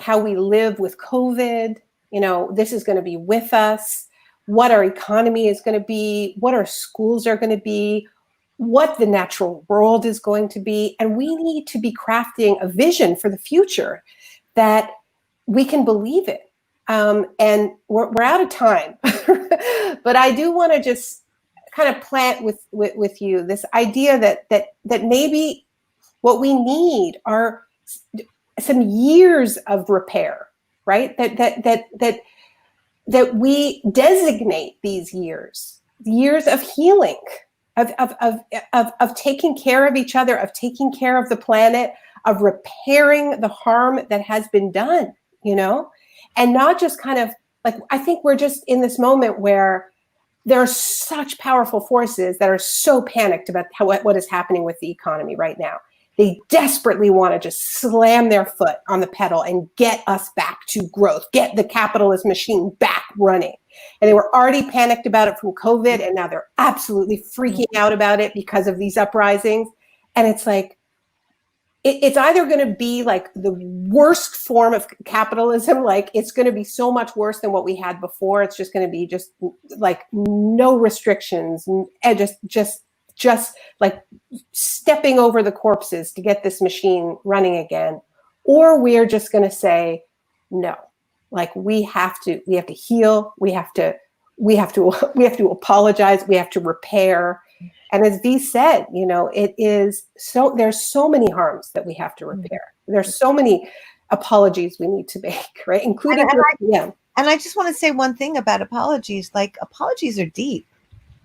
how we live with COVID. This is going to be with us. What our economy is going to be, what our schools are going to be, what the natural world is going to be. And we need to be crafting a vision for the future that we can believe it. And we're out of time. But I do want to just kind of plant with you this idea that maybe what we need are some years of repair, right? That we designate these years of healing, of taking care of each other, of taking care of the planet, of repairing the harm that has been done, and not just kind of like, I think we're just in this moment where there are such powerful forces that are so panicked about what is happening with the economy right now. They desperately want to just slam their foot on the pedal and get us back to growth, get the capitalist machine back running. And they were already panicked about it from COVID, and now they're absolutely freaking out about it because of these uprisings. And it's like, it's either going to be like the worst form of capitalism, like it's going to be so much worse than what we had before. It's just going to be just like no restrictions and just like stepping over the corpses to get this machine running again. Or we're just going to say, no, like we have to heal. We have to apologize. We have to repair. And as V said, you know, there's so many harms that we have to repair. There's so many apologies we need to make, right? Including, And I just want to say one thing about apologies. Like, apologies are deep.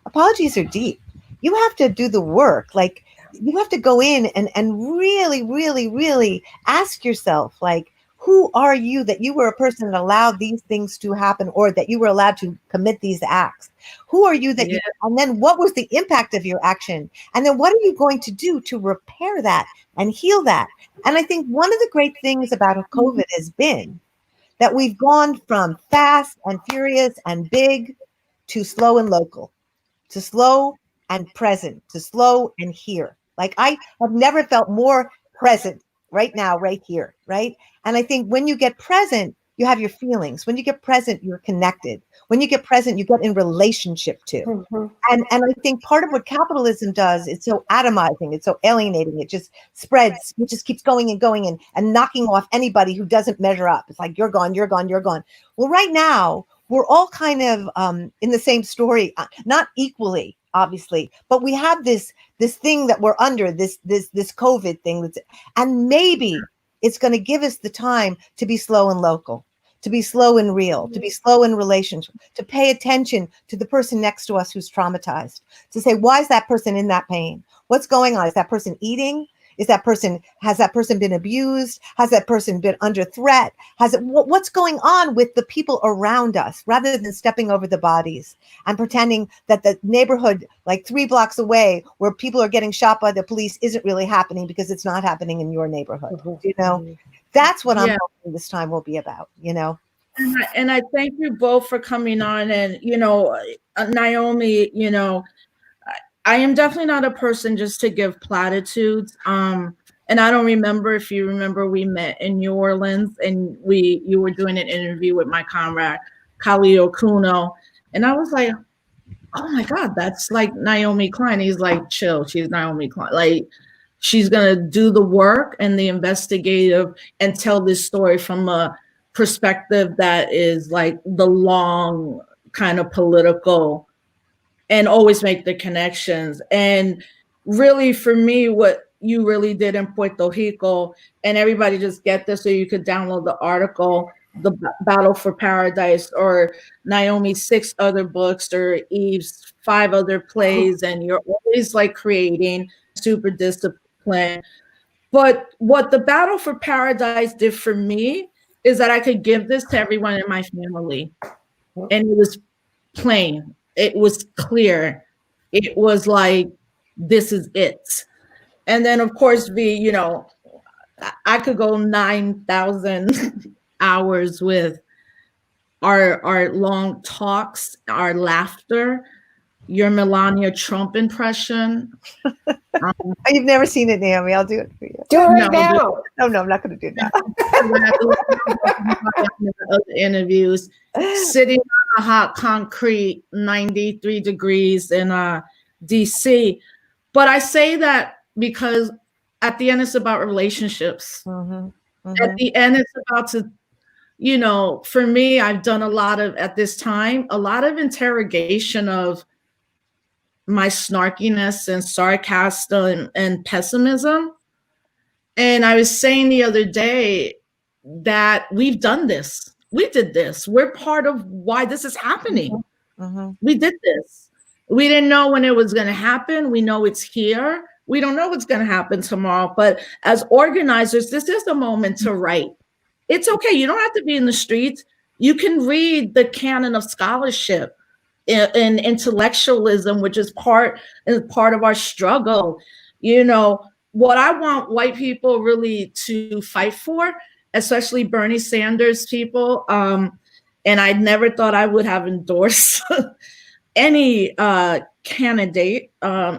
Apologies are deep. You have to do the work. Like, you have to go in and really, really, really ask yourself, like, who are you that you were a person that allowed these things to happen, or that you were allowed to commit these acts? Who are you that you, and then what was the impact of your action? And then what are you going to do to repair that and heal that? And I think one of the great things about COVID has been that we've gone from fast and furious and big to slow and local, to slow and present, to slow and here. Like, I have never felt more present right now, right here, right? And I think when you get present, you have your feelings. When you get present, you're connected. When you get present, you get in relationship too. And I think part of what capitalism does, it's so atomizing, it's so alienating, it just spreads, it just keeps going and knocking off anybody who doesn't measure up. It's like, you're gone, you're gone, you're gone. Well, right now, we're all kind of in the same story, not equally, obviously, but we have this thing that we're under, this COVID thing, and maybe it's going to give us the time to be slow and local, to be slow and real, to be slow in relationship, to pay attention to the person next to us who's traumatized, to say, why is that person in that pain? What's going on? Is that person eating? Has that person been abused? Has that person been under threat? What's going on with the people around us, rather than stepping over the bodies and pretending that the neighborhood like 3 blocks away where people are getting shot by the police isn't really happening because it's not happening in your neighborhood. You know, that's what I'm hoping this time will be about, you know. And I thank you both for coming on. And, you know, Naomi, you know, I am definitely not a person just to give platitudes. And I don't remember if you remember, we met in New Orleans and you were doing an interview with my comrade, Khalil Kuno. And I was like, oh my God, that's like Naomi Klein. He's like, chill, she's Naomi Klein. Like, she's going to do the work and the investigative and tell this story from a perspective that is like the long kind of political, and always make the connections. And really, for me, what you really did in Puerto Rico, and everybody just get this so you could download the article, The Battle for Paradise, or Naomi's 6 other books, or Eve's 5 other plays, and you're always like creating, super disciplined. But what the Battle for Paradise did for me is that I could give this to everyone in my family. And it was plain. It was clear. It was like, this is it. And then, of course, V, you know, I could go 9,000 hours with our long talks, our laughter, your Melania Trump impression. You've never seen it, Naomi. I'll do it for you. Do it right now. No, I'm not going to do that. Other interviews, sitting on a hot concrete, 93 degrees in DC. But I say that because at the end, it's about relationships. At the end, it's about to, you know, for me, I've done a lot of interrogation of my snarkiness and sarcasm and pessimism. And I was saying the other day that we've done this. We did this. We're part of why this is happening. We did this. We didn't know when it was going to happen. We know it's here. We don't know what's going to happen tomorrow. But as organizers, this is the moment to write. It's okay. You don't have to be in the streets. You can read the canon of scholarship and intellectualism, which is part of our struggle. You know, what I want white people really to fight for, especially Bernie Sanders people, and I never thought I would have endorsed any candidate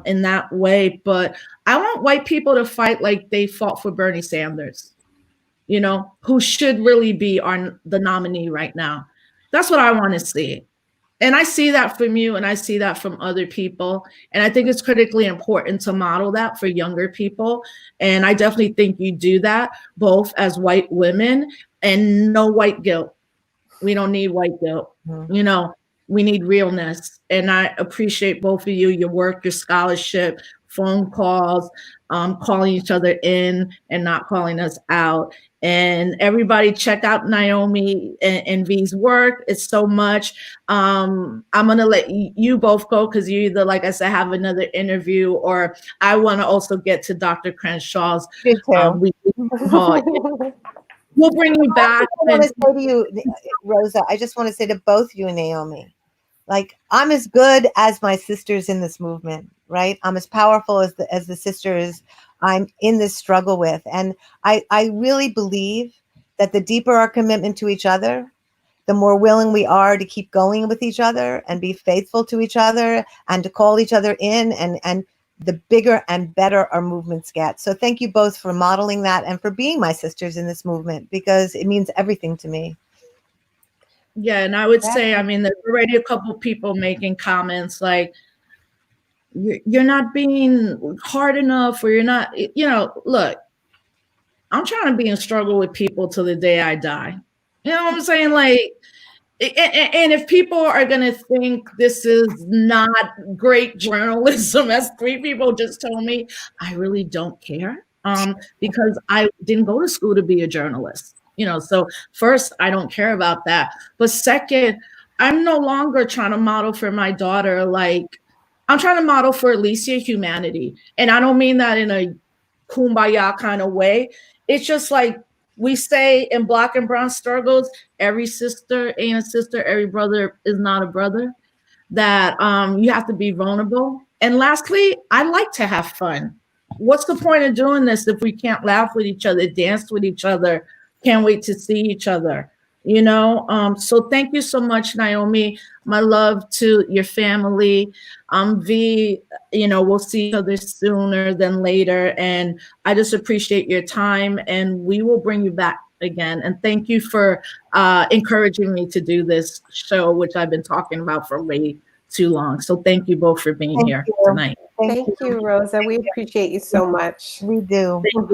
in that way, but I want white people to fight like they fought for Bernie Sanders, you know, who should really be the nominee right now. That's what I want to see. And I see that from you, and I see that from other people. And I think it's critically important to model that for younger people. And I definitely think you do that, both as white women, and no white guilt. We don't need white guilt, you know. We need realness. And I appreciate both of you, your work, your scholarship, phone calls, calling each other in and not calling us out. And everybody check out Naomi and V's work. It's so much. I'm going to let you both go because you either, like I said, have another interview, or I want to also get to Dr. Crenshaw's You too. weekly call. We'll bring you back. I want to say to you, Rosa, I just want to say to both you and Naomi, like, I'm as good as my sisters in this movement, right? I'm as powerful as the sisters I'm in this struggle with. And I really believe that the deeper our commitment to each other, the more willing we are to keep going with each other and be faithful to each other and to call each other in, and the bigger and better our movements get. So thank you both for modeling that and for being my sisters in this movement, because it means everything to me. Yeah, and I would say, I mean, there's already a couple people making comments like, you're not being hard enough, or you're not, look, I'm trying to be in struggle with people till the day I die. You know what I'm saying? Like, and if people are going to think this is not great journalism, as 3 people just told me, I really don't care, because I didn't go to school to be a journalist. So first, I don't care about that. But second, I'm no longer trying to model for my daughter. Like, I'm trying to model for Alicia humanity. And I don't mean that in a kumbaya kind of way. It's just like we say in Black and Brown struggles, every sister ain't a sister, every brother is not a brother, that you have to be vulnerable. And lastly, I like to have fun. What's the point of doing this if we can't laugh with each other, dance with each other, can't wait to see each other, So thank you so much, Naomi. My love to your family. V, we'll see each other sooner than later. And I just appreciate your time, and we will bring you back again. And thank you for encouraging me to do this show, which I've been talking about for way too long. So thank you both for being here tonight. Thank you, Rosa. We appreciate you so much. We do. Thank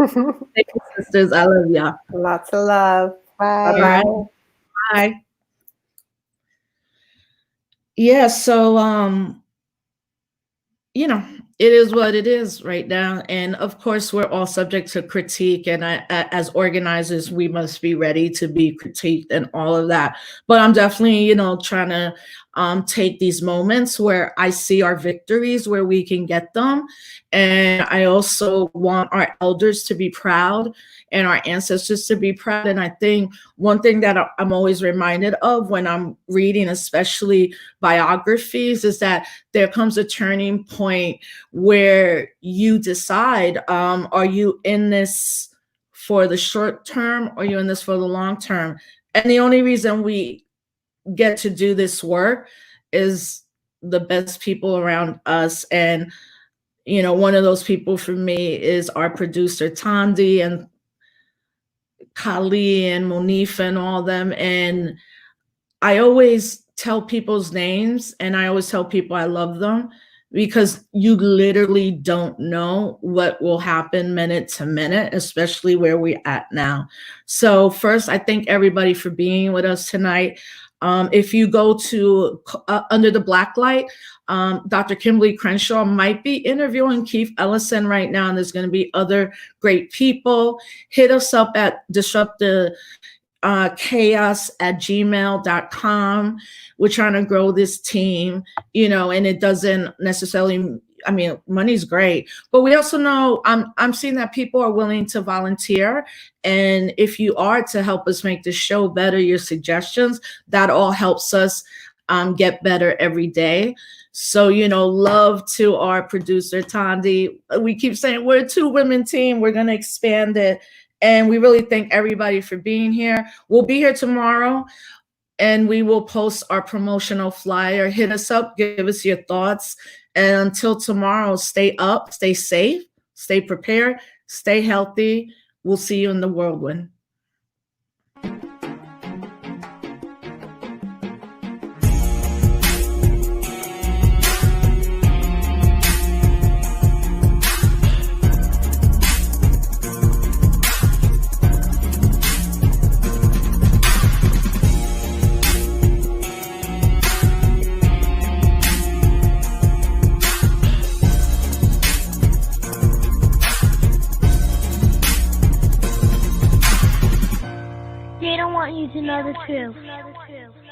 you, sisters. I love y'all. Lots of love. Bye. Bye-bye. Bye. Yeah, so it is what it is right now. And of course, we're all subject to critique. And as organizers, we must be ready to be critiqued and all of that. But I'm definitely, trying to take these moments where I see our victories, where we can get them. And I also want our elders to be proud and our ancestors to be proud. And I think one thing that I'm always reminded of when I'm reading, especially biographies, is that there comes a turning point where you decide, are you in this for the short term, or are you in this for the long term? And the only reason we get to do this work is the best people around us. And, one of those people for me is our producer, Tandi, and Kali and Monifa and all them. And I always tell people's names, and I always tell people I love them, because you literally don't know what will happen minute to minute, especially where we're at now. So first, I thank everybody for being with us tonight. If you go to Under the Black Light, Dr. Kimberly Crenshaw might be interviewing Keith Ellison right now, and there's going to be other great people. Hit us up at disruptthechaos@gmail.com. We're trying to grow this team, and it doesn't necessarily, money's great, but we also know I'm seeing that people are willing to volunteer. And if you are to help us make the show better, your suggestions, that all helps us get better every day. So, love to our producer, Tandi. We keep saying we're a 2-women team. We're going to expand it. And we really thank everybody for being here. We'll be here tomorrow, and we will post our promotional flyer. Hit us up, give us your thoughts. And until tomorrow, stay up, stay safe, stay prepared, stay healthy. We'll see you in the whirlwind. need to know the truth.